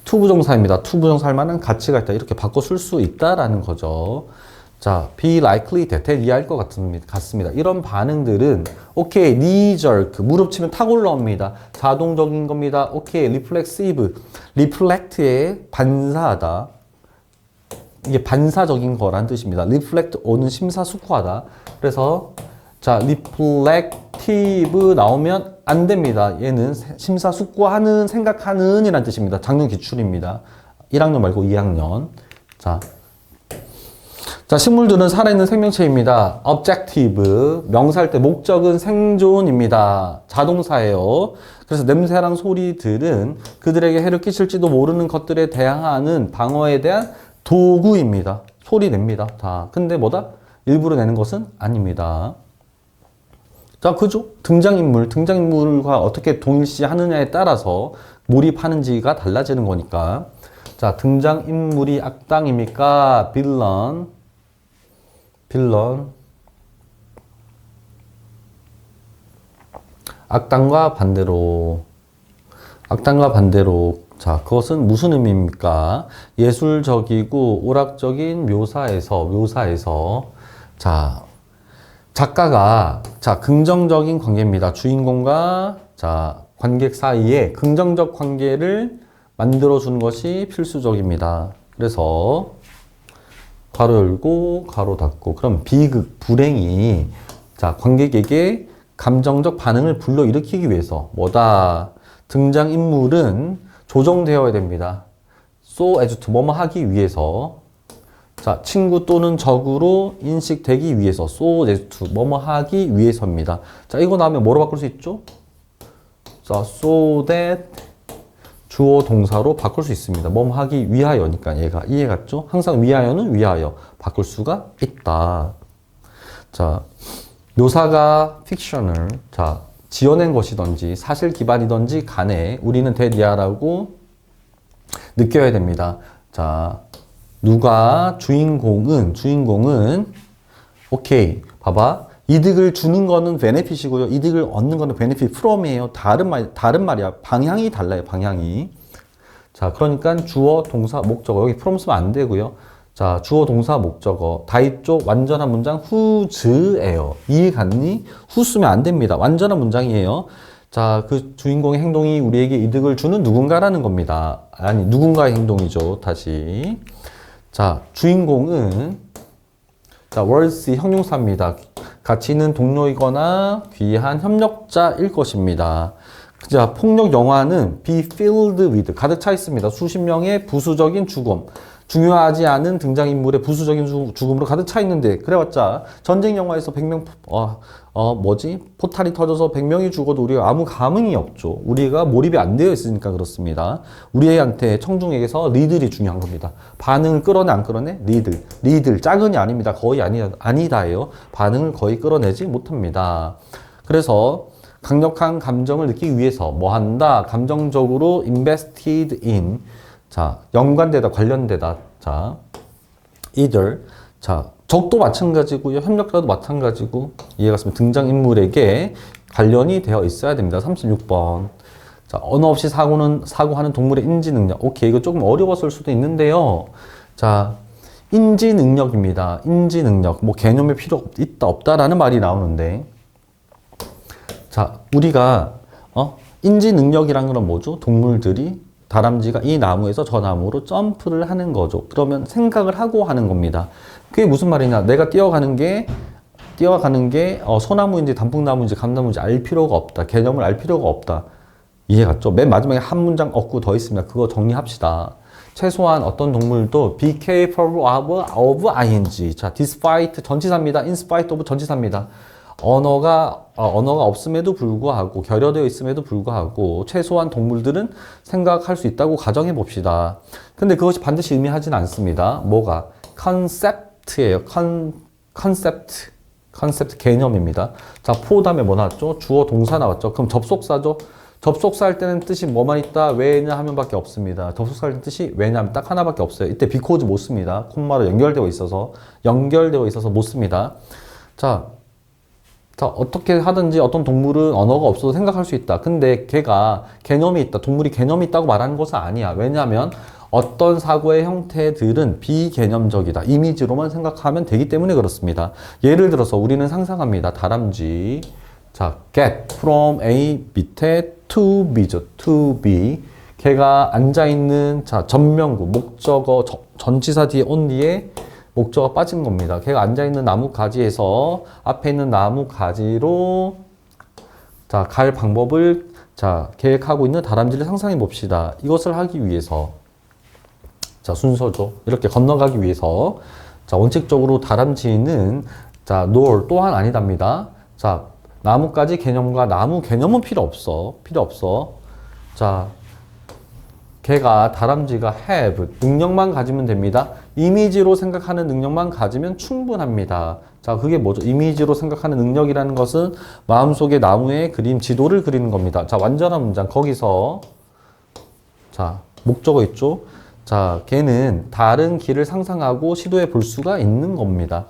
투부정사입니다. 투부정사 할 만한 가치가 있다. 이렇게 바꿔 쓸 수 있다라는 거죠. 자, be likely that, 이해할 것 같습니다. 이런 반응들은, 오케이, knee jerk, 무릎 치면 탁 올라옵니다. 자동적인 겁니다. 오케이, reflexive, reflect에 반사하다. 이게 반사적인 거란 뜻입니다. reflect on은 심사숙고하다. 그래서, 자, reflective 나오면 안 됩니다. 얘는 심사숙고하는, 생각하는 이란 뜻입니다. 작년 기출입니다. 1학년 말고 2학년. 자, 식물들은 살아있는 생명체입니다. objective, 명사할 때 목적은 생존입니다. 자동사예요. 그래서 냄새랑 소리들은 그들에게 해를 끼칠지도 모르는 것들에 대항하는 방어에 대한 도구입니다. 소리 냅니다. 다. 근데 뭐다? 일부러 내는 것은 아닙니다. 자, 그죠? 등장인물과 어떻게 동일시하느냐에 따라서 몰입하는지가 달라지는 거니까. 자, 등장인물이 악당입니까? 빌런. 악당과 반대로. 자, 그것은 무슨 의미입니까? 예술적이고 오락적인 묘사에서. 자, 작가가, 긍정적인 관계입니다. 주인공과, 관객 사이에 긍정적 관계를 만들어주는 것이 필수적입니다. 그래서, 괄호 열고, 괄호 닫고. 그럼 비극, 불행이, 관객에게 감정적 반응을 불러일으키기 위해서, 뭐다? 등장인물은 조정되어야 됩니다. so as to, 뭐뭐 하기 위해서. 자, 친구 또는 적으로 인식되기 위해서, so as to, 뭐뭐 하기 위해서입니다. 자, 이거 나오면 뭐로 바꿀 수 있죠? 자, so that, 주어 동사로 바꿀 수 있습니다. 뭐뭐 하기 위하여니까 얘가 이해 갔죠? 항상 위하여는 위하여 바꿀 수가 있다. 자, 묘사가 픽셔널, 지어낸 것이든지 사실 기반이든지 간에 우리는 대리아라고 느껴야 됩니다. 자, 주인공은 오케이, 봐봐. 이득을 주는 거는 베네핏이고요. 이득을 얻는 거는 베네핏 from이에요. 다른 말이야. 방향이 달라요. 방향이. 자, 그러니까 주어, 동사, 목적어. 여기 from 쓰면 안 되고요. 자, 주어, 동사, 목적어. 다이 쪽 완전한 문장 who's예요. 이해 갔니? who 쓰면 안 됩니다. 완전한 문장이에요. 자, 그 주인공의 행동이 우리에게 이득을 주는 누군가라는 겁니다. 아니, 누군가의 행동이죠. 다시. 자, 주인공은 자, worthy 형용사입니다. 가치 있는 동료이거나 귀한 협력자일 것입니다. 자, 폭력 영화는 be filled with 가득 차 있습니다. 수십 명의 부수적인 죽음. 중요하지 않은 등장인물의 부수적인 죽음으로 가득 차 있는데 그래봤자 전쟁 영화에서 100명 포탈이 터져서 100명이 죽어도 우리가 아무 감흥이 없죠. 우리가 몰입이 안 되어 있으니까 그렇습니다. 우리한테 청중에게서 리들이 중요한 겁니다. 반응을 끌어내 안 끌어내? 리들 작은이 아닙니다. 거의 아니다예요. 반응을 거의 끌어내지 못합니다. 그래서 강력한 감정을 느끼기 위해서 뭐 한다? 감정적으로 invested in 자, 연관되다, 관련되다. 자, either. 자, 적도 마찬가지고요. 협력자도 마찬가지고. 이해가 갔으면 등장인물에게 관련이 되어 있어야 됩니다. 36번. 자, 언어 없이 사고하는 동물의 인지 능력. 오케이. 이거 조금 어려웠을 수도 있는데요. 자, 인지 능력입니다. 인지 능력. 뭐 개념이 필요 있다, 없다라는 말이 나오는데. 자, 우리가, 인지 능력이란 건 뭐죠? 동물들이 다람쥐가 이 나무에서 저 나무로 점프를 하는 거죠. 그러면 생각을 하고 하는 겁니다. 그게 무슨 말이냐? 내가 뛰어가는 게 소나무인지 단풍나무인지 감나무인지 알 필요가 없다. 개념을 알 필요가 없다. 이해 갔죠? 맨 마지막에 한 문장 얻고 더 있습니다. 그거 정리합시다. 최소한 어떤 동물도 be careful of ing. 자, despite 전치사입니다. in spite of 전치사입니다. 언어가 없음에도 불구하고 결여되어 있음에도 불구하고 최소한 동물들은 생각할 수 있다고 가정해 봅시다. 근데 그것이 반드시 의미하진 않습니다. 뭐가? 컨셉트예요. 컨셉트 개념입니다. 자, 포 다음에 뭐 나왔죠? 주어 동사 나왔죠. 그럼 접속사죠. 접속사 할 때는 뜻이 뭐만 있다? 왜냐 하면 밖에 없습니다. 접속사 할 때 뜻이 왜냐하면 딱 하나밖에 없어요. 이때 because 못 씁니다. 콤마로 연결되어 있어서 못 씁니다. 자, 어떻게 하든지 어떤 동물은 언어가 없어도 생각할 수 있다. 근데 걔가 개념이 있다. 동물이 개념이 있다고 말하는 것은 아니야. 왜냐하면 어떤 사고의 형태들은 비개념적이다. 이미지로만 생각하면 되기 때문에 그렇습니다. 예를 들어서 우리는 상상합니다. 다람쥐. 자, get from A 밑에 to B죠. to be. 걔가 앉아있는, 자, 전명구, 목적어, 전치사 뒤에 only에 목적어가 빠진 겁니다. 걔가 앉아있는 나무 가지에서 앞에 있는 나무 가지로 자, 갈 방법을 자, 계획하고 있는 다람쥐를 상상해 봅시다. 이것을 하기 위해서 자, 순서죠. 이렇게 건너가기 위해서 자, 원칙적으로 다람쥐는 자, nor 또한 아니답니다. 자, 나무까지 개념과 나무 개념은 필요 없어. 자, 걔가 다람쥐가 have 능력만 가지면 됩니다. 이미지로 생각하는 능력만 가지면 충분합니다. 자, 그게 뭐죠? 이미지로 생각하는 능력이라는 것은 마음속에 나무의 그림, 지도를 그리는 겁니다. 자, 완전한 문장 거기서 자, 목적어 있죠? 자, 걔는 다른 길을 상상하고 시도해 볼 수가 있는 겁니다.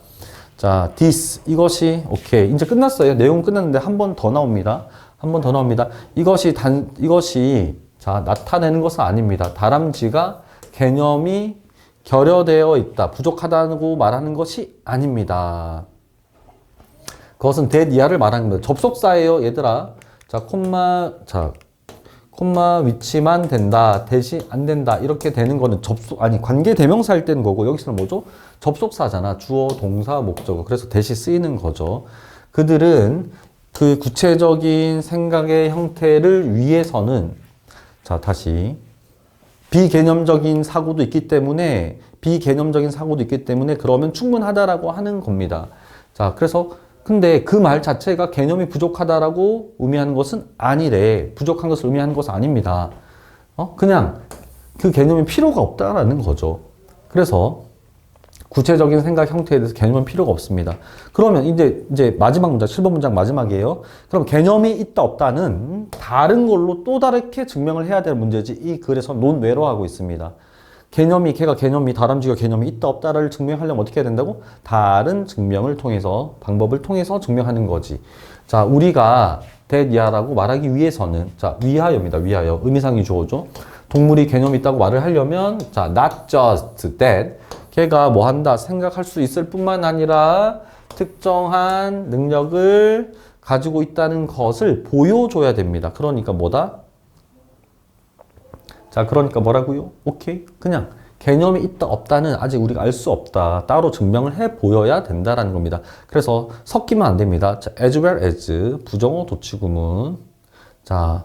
자, this 이것이 오케이. 이제 끝났어요. 내용 끝났는데 한 번 더 나옵니다. 이것이 자, 나타내는 것은 아닙니다. 다람쥐가 개념이 결여되어 있다, 부족하다고 말하는 것이 아닙니다. 그것은 that 이하를 말하는 겁니다. 접속사예요, 얘들아. 자, 콤마 위치만 된다, 대시 안 된다, 이렇게 되는 거는 관계 대명사 할 때는 거고, 여기서는 뭐죠? 접속사잖아. 주어, 동사, 목적어. 그래서 대시 쓰이는 거죠. 그들은 그 구체적인 생각의 형태를 위해서는 자, 다시 비개념적인 사고도 있기 때문에 그러면 충분하다라고 하는 겁니다. 자, 그래서 근데 그 말 자체가 개념이 부족하다라고 의미하는 것은 아니래. 부족한 것을 의미하는 것은 아닙니다. 그냥 그 개념이 필요가 없다라는 거죠. 그래서 구체적인 생각 형태에 대해서 개념은 필요가 없습니다. 그러면 이제 마지막 문장, 7번 문장 마지막이에요. 그럼 개념이 있다 없다는 다른 걸로 또 다르게 증명을 해야 될 문제지 이 글에서 논외로 하고 있습니다. 다람쥐가 개념이 있다 없다를 증명하려면 어떻게 해야 된다고? 다른 방법을 통해서 증명하는 거지. 자, 우리가 that 이하라고 말하기 위해서는 자, 위하여입니다. 위하여. 의미상의 주어죠. 동물이 개념이 있다고 말을 하려면 자, not just that 걔가 뭐 한다? 생각할 수 있을 뿐만 아니라 특정한 능력을 가지고 있다는 것을 보여줘야 됩니다. 그러니까 뭐다? 자, 그러니까 뭐라고요? 오케이. 그냥 개념이 있다 없다는 아직 우리가 알 수 없다. 따로 증명을 해 보여야 된다라는 겁니다. 그래서 섞이면 안 됩니다. 자, as well as 부정어 도치구문. 자,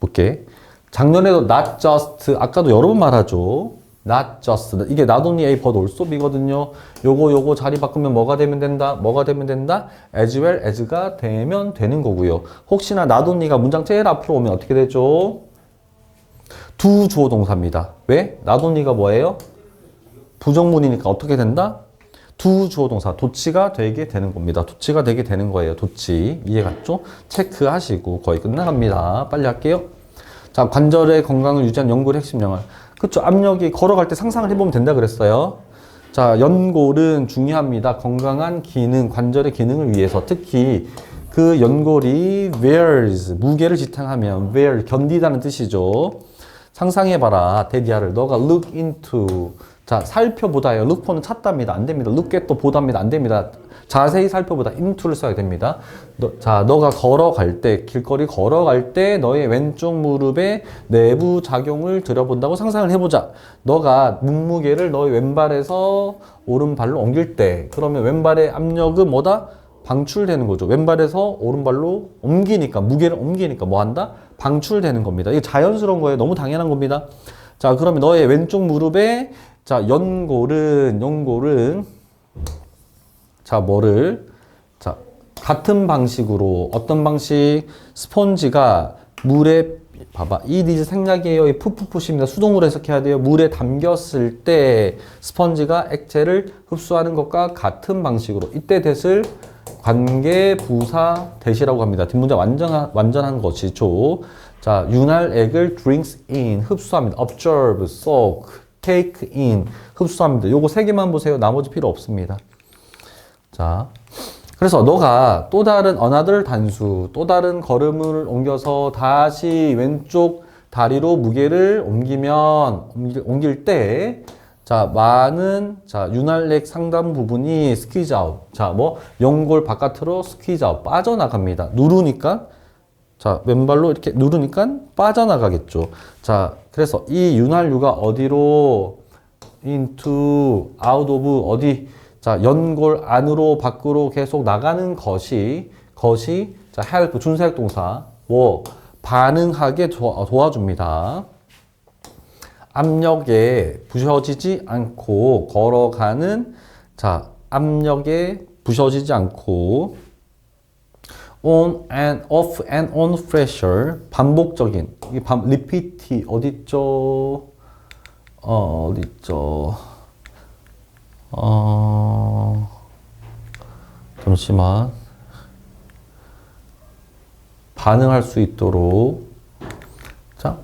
볼게. 작년에도 not just, 아까도 여러 번 말하죠. not just. 이게 not only A but also B거든요. 요거 자리 바꾸면 뭐가 되면 된다? 뭐가 되면 된다? as well as가 되면 되는 거고요. 혹시나 not only가 문장 제일 앞으로 오면 어떻게 되죠? 두 주어 동사입니다. 왜? not only가 뭐예요? 부정문이니까 어떻게 된다? 두 주어 동사 도치가 되게 되는 겁니다. 도치가 되게 되는 거예요. 도치. 이해 갔죠? 체크하시고 거의 끝나갑니다. 빨리 할게요. 자, 관절의 건강을 유지한 연골의 핵심 영역. 그쵸? 압력이 걸어갈 때 상상을 해보면 된다 그랬어요. 자, 연골은 중요합니다. 건강한 기능, 관절의 기능을 위해서 특히 그 연골이 wears, 무게를 지탱하면 wear, 견디다는 뜻이죠. 상상해봐라. 데디아를 너가 look into, 자, 살펴보다요. look for는 찾답니다. 안 됩니다. look at 또 보답니다. 안 됩니다. 자세히 살펴보다 into를 써야 됩니다. 자, 너가 걸어갈 때, 길거리 걸어갈 때 너의 왼쪽 무릎에 내부 작용을 들여본다고 상상을 해보자. 너가 몸무게를 너의 왼발에서 오른발로 옮길 때, 그러면 왼발의 압력은 뭐다? 방출되는 거죠. 왼발에서 오른발로 옮기니까, 무게를 옮기니까 뭐 한다? 방출되는 겁니다. 이게 자연스러운 거예요. 너무 당연한 겁니다. 자, 그러면 너의 왼쪽 무릎에, 자, 연골은, 자, 뭐를, 자, 같은 방식으로, 어떤 방식, 스펀지가 물에, 봐봐. 이 니즈 생략이에요. 이 푸푸푸시입니다. 수동으로 해석해야 돼요. 물에 담겼을 때, 스펀지가 액체를 흡수하는 것과 같은 방식으로, 이때 대을 관계 부사 대시라고 합니다. 뒷문장 완전한 것이죠. 자, 윤활액을 drinks in, 흡수합니다. observe, soak, take in, 흡수합니다. 요거 세 개만 보세요. 나머지 필요 없습니다. 자, 그래서 너가 또 다른 another 단수, 또 다른 걸음을 옮겨서 다시 왼쪽 다리로 무게를 옮길 때, 자, 많은, 자, 윤활액 상당 부분이 스퀴즈 아웃. 자, 뭐, 연골 바깥으로 스퀴즈 아웃. 빠져나갑니다. 누르니까, 자, 왼발로 이렇게 누르니까 빠져나가겠죠. 자, 그래서 이 윤활유가 어디로, into, out of, 어디, 자, 연골 안으로 밖으로 계속 나가는 것이, 자, help, 준사역 동사, 뭐, 반응하게 도와줍니다. 압력에 부셔지지 않고 걸어가는, 자, 압력에 부셔지지 않고 on and off and on pressure, 반복적인, 이 repeat 어딨죠? 어딨죠? 잠시만. 반응할 수 있도록. 자,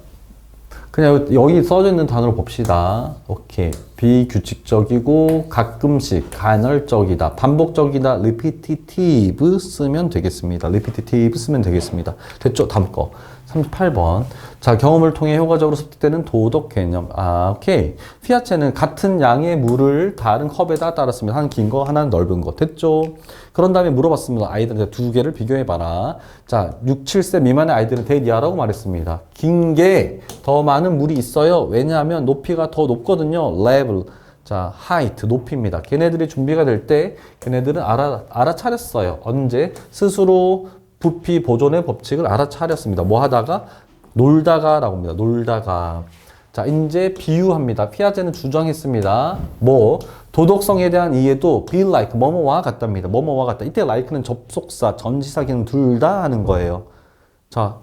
그냥 여기 써져 있는 단어를 봅시다. 오케이. 비규칙적이고 가끔씩 간헐적이다. 반복적이다. repetitive 쓰면 되겠습니다. repetitive 쓰면 되겠습니다. 됐죠? 다음 거. 38번. 자, 경험을 통해 효과적으로 습득되는 도덕 개념. 아, 오케이. 피아체는 같은 양의 물을 다른 컵에다 따랐습니다. 하나는 긴 거, 하나는 넓은 거. 됐죠? 그런 다음에 물어봤습니다. 아이들한테 두 개를 비교해봐라. 자, 6, 7세 미만의 아이들은 대디아라고 말했습니다. 긴 게 더 많은 물이 있어요. 왜냐하면 높이가 더 높거든요. level. 자, height, 높이입니다. 걔네들이 준비가 될 때 걔네들은 알아차렸어요. 언제? 스스로 부피 보존의 법칙을 알아차렸습니다. 뭐 하다가? 놀다가 라고 합니다. 놀다가. 자, 이제 비유합니다. 피아제는 주장했습니다. 뭐? 도덕성에 대한 이해도 be like, 뭐뭐와 같답니다. 뭐뭐와 같다. 이때 like는 접속사, 전치사 기능 둘 다 하는 거예요. 자,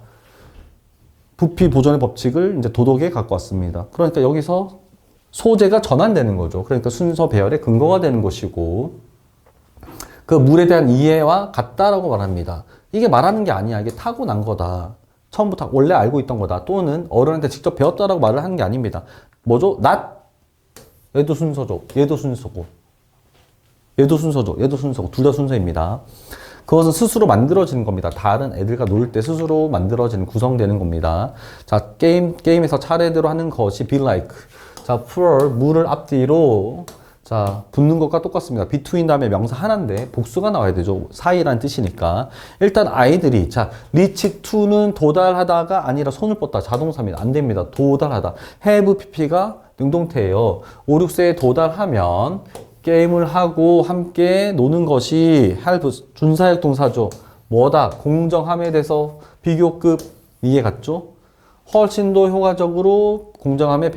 부피 보존의 법칙을 이제 도덕에 갖고 왔습니다. 그러니까 여기서 소재가 전환되는 거죠. 그러니까 순서 배열의 근거가 되는 것이고, 그 물에 대한 이해와 같다라고 말합니다. 이게 말하는 게 아니야. 이게 타고난 거다. 처음부터 원래 알고 있던 거다. 또는 어른한테 직접 배웠다라고 말을 하는 게 아닙니다. 뭐죠? not. 얘도 순서죠. 얘도 순서고. 얘도 순서죠. 얘도 순서고. 둘 다 순서입니다. 그것은 스스로 만들어지는 겁니다. 다른 애들과 놀 때 스스로 만들어지는, 구성되는 겁니다. 자, 게임에서 차례대로 하는 것이 be like. 자, pour, 물을 앞뒤로. 자, 붙는 것과 똑같습니다. between 다음에 명사 하나인데 복수가 나와야 되죠. 사이라는 뜻이니까. 일단 아이들이 자, reach to는 도달하다가 아니라 손을 뻗다 자동사입니다. 안 됩니다. 도달하다. have pp가 능동태예요. 5, 6세에 도달하면 게임을 하고 함께 노는 것이 help 준사역 동사죠. 뭐다? 공정함에 대해서 비교급 이해 갔죠? 훨씬 더 효과적으로 공정함에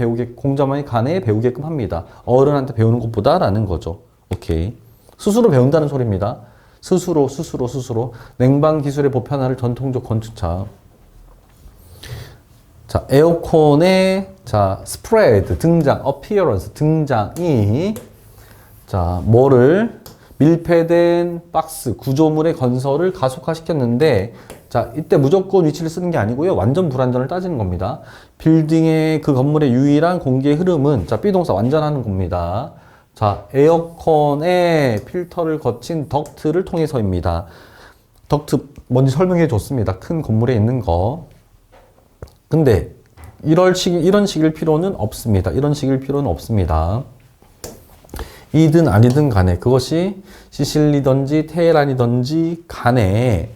관해 배우게끔 합니다. 어른한테 배우는 것보다라는 거죠. 오케이. 스스로 배운다는 소리입니다. 스스로. 냉방 기술의 보편화를 전통적 건축차. 자, 에어컨의 자, spread 등장, appearance 등장이 자, 뭐를 밀폐된 박스, 구조물의 건설을 가속화시켰는데 자, 이때 무조건 위치를 쓰는 게 아니고요. 완전 불완전을 따지는 겁니다. 빌딩의 그 건물의 유일한 공기의 흐름은 자, 비동사 완전하는 겁니다. 자, 에어컨의 필터를 거친 덕트를 통해서입니다. 덕트 뭔지 설명해 줬습니다. 큰 건물에 있는 거. 근데 이런 식일 필요는 없습니다. 이런 식일 필요는 없습니다. 이든 아니든 간에 그것이 시실리든지 테헤란이든지 간에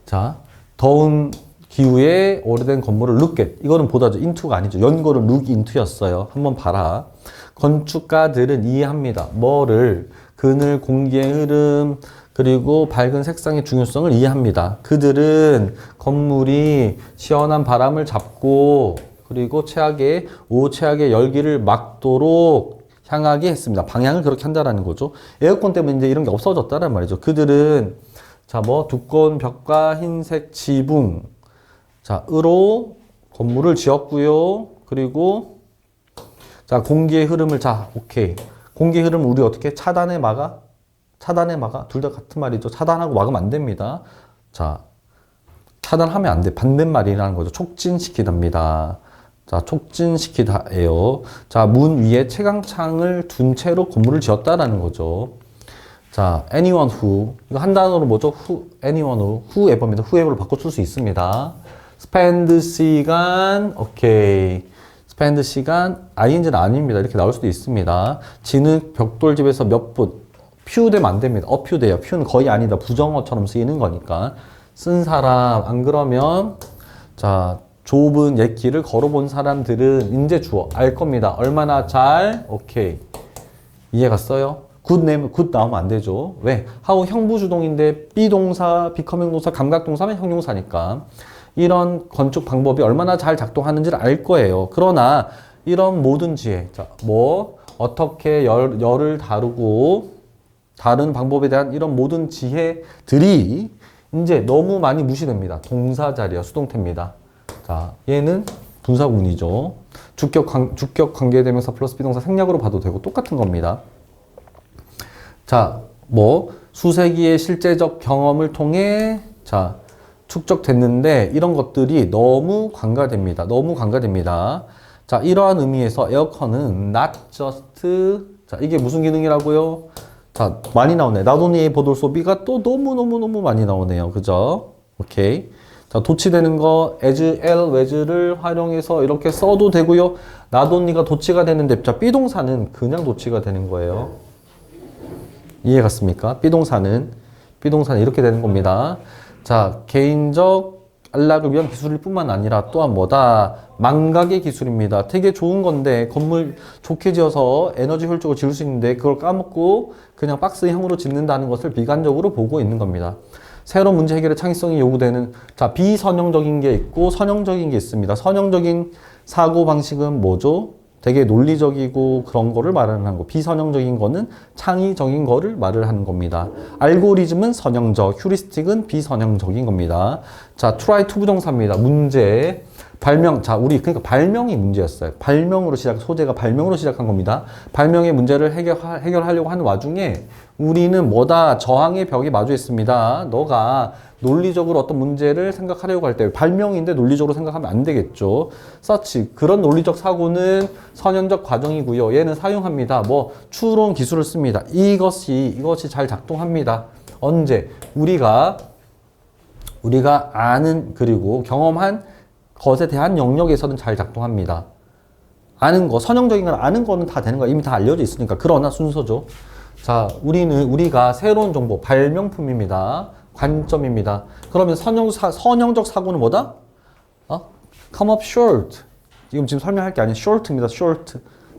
자, 더운 기후에 오래된 건물을 look at. 이거는 보다죠. into가 아니죠. 연고는 look into였어요. 한번 봐라. 건축가들은 이해합니다. 뭐를? 그늘, 공기의 흐름, 그리고 밝은 색상의 중요성을 이해합니다. 그들은 건물이 시원한 바람을 잡고 그리고 최악의 열기를 막도록 향하게 했습니다. 방향을 그렇게 한다라는 거죠. 에어컨 때문에 이제 이런 게 없어졌다는 말이죠. 그들은 자, 두꺼운 벽과 흰색 지붕 으로 건물을 지었고요. 그리고 자, 공기의 흐름을 오케이. 공기의 흐름을 우리 어떻게 차단해 막아? 둘 다 같은 말이죠. 차단하고 막으면 안 됩니다. 자, 차단하면 안 돼. 반대말이라는 거죠. 촉진시키답니다. 자, 촉진시키다예요. 자, 문 위에 채광창을 둔 채로 건물을 지었다라는 거죠. 자, anyone who. 이거 한 단어로 뭐죠? anyone who. whoever입니다. whoever로 바꿔 쓸 수 있습니다. spend 시간, 오케이. spend 시간, ing는 아닙니다. 이렇게 나올 수도 있습니다. 진흙 벽돌집에서 몇 분. few 되면 안 됩니다. a few 돼요. few는 거의 아니다. 부정어처럼 쓰이는 거니까. 쓴 사람, 안 그러면, 자, 좁은 옛 길을 걸어본 사람들은 인제 주어 알 겁니다. 얼마나 잘, 오케이. 이해 갔어요? 굿 나오면 안 되죠. 왜? how 형부주동인데 비동사, 비커명동사, 감각동사면 형용사니까. 이런 건축 방법이 얼마나 잘 작동하는지를 알 거예요. 그러나 이런 모든 지혜, 자, 어떻게 열을 다루고 다른 방법에 대한 이런 모든 지혜들이 이제 너무 많이 무시됩니다. 동사 자리야, 수동태입니다. 자, 얘는 분사구문이죠. 주격 관계대명사 플러스 비동사 생략으로 봐도 되고 똑같은 겁니다. 자, 수세기의 실제적 경험을 통해 자, 축적됐는데 이런 것들이 너무 관가됩니다. 자, 이러한 의미에서 에어컨은 not just 자, 이게 무슨 기능이라고요? 자, 많이 나오네. 나도니의 보돌 소비가 또 너무 많이 나오네요. 그죠? 오케이. 자, 도치되는 거 as, l, was를 활용해서 이렇게 써도 되고요. 나도니가 도치가 되는데 자, 비동사는 그냥 도치가 되는 거예요. 이해 갔습니까? 비동사는 이렇게 되는 겁니다. 자, 개인적 안락을 위한 기술일 뿐만 아니라 또한 망각의 기술입니다. 되게 좋은 건데 건물 좋게 지어서 에너지 효율적으로 지을 수 있는데 그걸 까먹고 그냥 박스형으로 짓는다는 것을 비관적으로 보고 있는 겁니다. 새로운 문제 해결에 창의성이 요구되는 자, 비선형적인 게 있고 선형적인 게 있습니다. 선형적인 사고 방식은 뭐죠? 되게 논리적이고 그런 거를 말하는 거. 비선형적인 거는 창의적인 거를 말을 하는 겁니다. 알고리즘은 선형적, 휴리스틱은 비선형적인 겁니다. 자, try to 부정사입니다. 문제, 발명. 자, 그러니까 발명이 문제였어요. 소재가 발명으로 시작한 겁니다. 발명의 문제를 해결하려고 하는 와중에 우리는 저항의 벽에 마주했습니다. 너가 논리적으로 어떤 문제를 생각하려고 할 때 발명인데 논리적으로 생각하면 안 되겠죠. 그런 논리적 사고는 선형적 과정이고요. 얘는 사용합니다. 추론 기술을 씁니다. 이것이 잘 작동합니다. 언제? 우리가 아는 그리고 경험한 것에 대한 영역에서는 잘 작동합니다. 아는 거, 선형적인 건 아는 거는 다 되는 거야. 이미 다 알려져 있으니까. 그러나 순서죠. 자, 우리가 새로운 정보, 발명품입니다. 관점입니다. 그러면 선형적 사고는 뭐다? come up short. 지금 설명할 게 아니라 short입니다. short.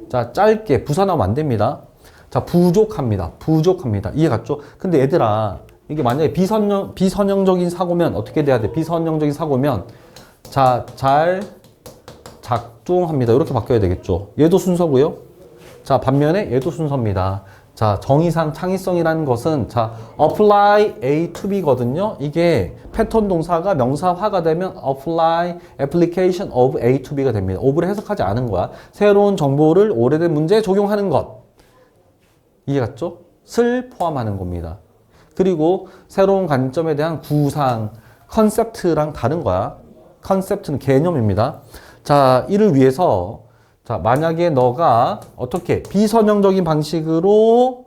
자, 짧게 부사나면 안 됩니다. 자, 부족합니다. 부족합니다. 이해 갔죠? 근데 얘들아, 이게 만약에 비선형적인 사고면 어떻게 돼야 돼? 비선형적인 사고면 자, 잘 작동합니다. 이렇게 바뀌어야 되겠죠. 얘도 순서고요. 자, 반면에 얘도 순서입니다. 자, 정의상 창의성이라는 것은 자, apply A to B거든요. 이게 패턴 동사가 명사화가 되면 apply application of A to B가 됩니다. of를 해석하지 않은 거야. 새로운 정보를 오래된 문제에 적용하는 것. 이해 갔죠? 를 포함하는 겁니다. 그리고 새로운 관점에 대한 구상, 컨셉트랑 다른 거야. 컨셉트는 개념입니다. 자, 이를 위해서 자, 만약에 너가 어떻게 비선형적인 방식으로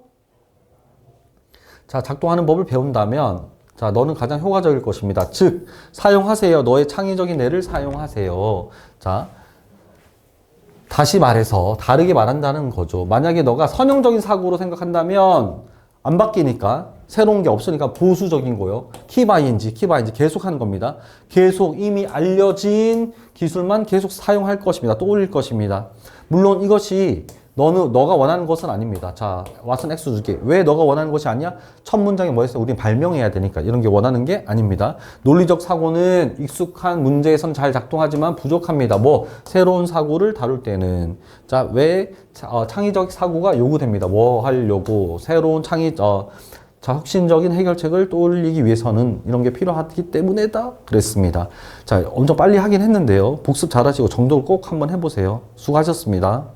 자, 작동하는 법을 배운다면 자, 너는 가장 효과적일 것입니다. 즉, 사용하세요. 너의 창의적인 뇌를 사용하세요. 자, 다시 말해서 다르게 말한다는 거죠. 만약에 너가 선형적인 사고로 생각한다면 안 바뀌니까 새로운 게 없으니까 보수적인 거요. keep ing 계속 하는 겁니다. 계속 이미 알려진 기술만 계속 사용할 것입니다. 또 올릴 것입니다. 물론 이것이 너가 원하는 것은 아닙니다. 자, 왓슨 X 줄게. 왜 너가 원하는 것이 아니야? 첫 문장에 뭐 했어요? 우린 발명해야 되니까. 이런 게 원하는 게 아닙니다. 논리적 사고는 익숙한 문제에선 잘 작동하지만 부족합니다. 뭐, 새로운 사고를 다룰 때는. 자, 왜 창의적 사고가 요구됩니다. 뭐 하려고? 새로운 혁신적인 해결책을 떠올리기 위해서는 이런 게 필요하기 때문에다 그랬습니다. 자, 엄청 빨리 하긴 했는데요. 복습 잘하시고 정독을 꼭 한번 해보세요. 수고하셨습니다.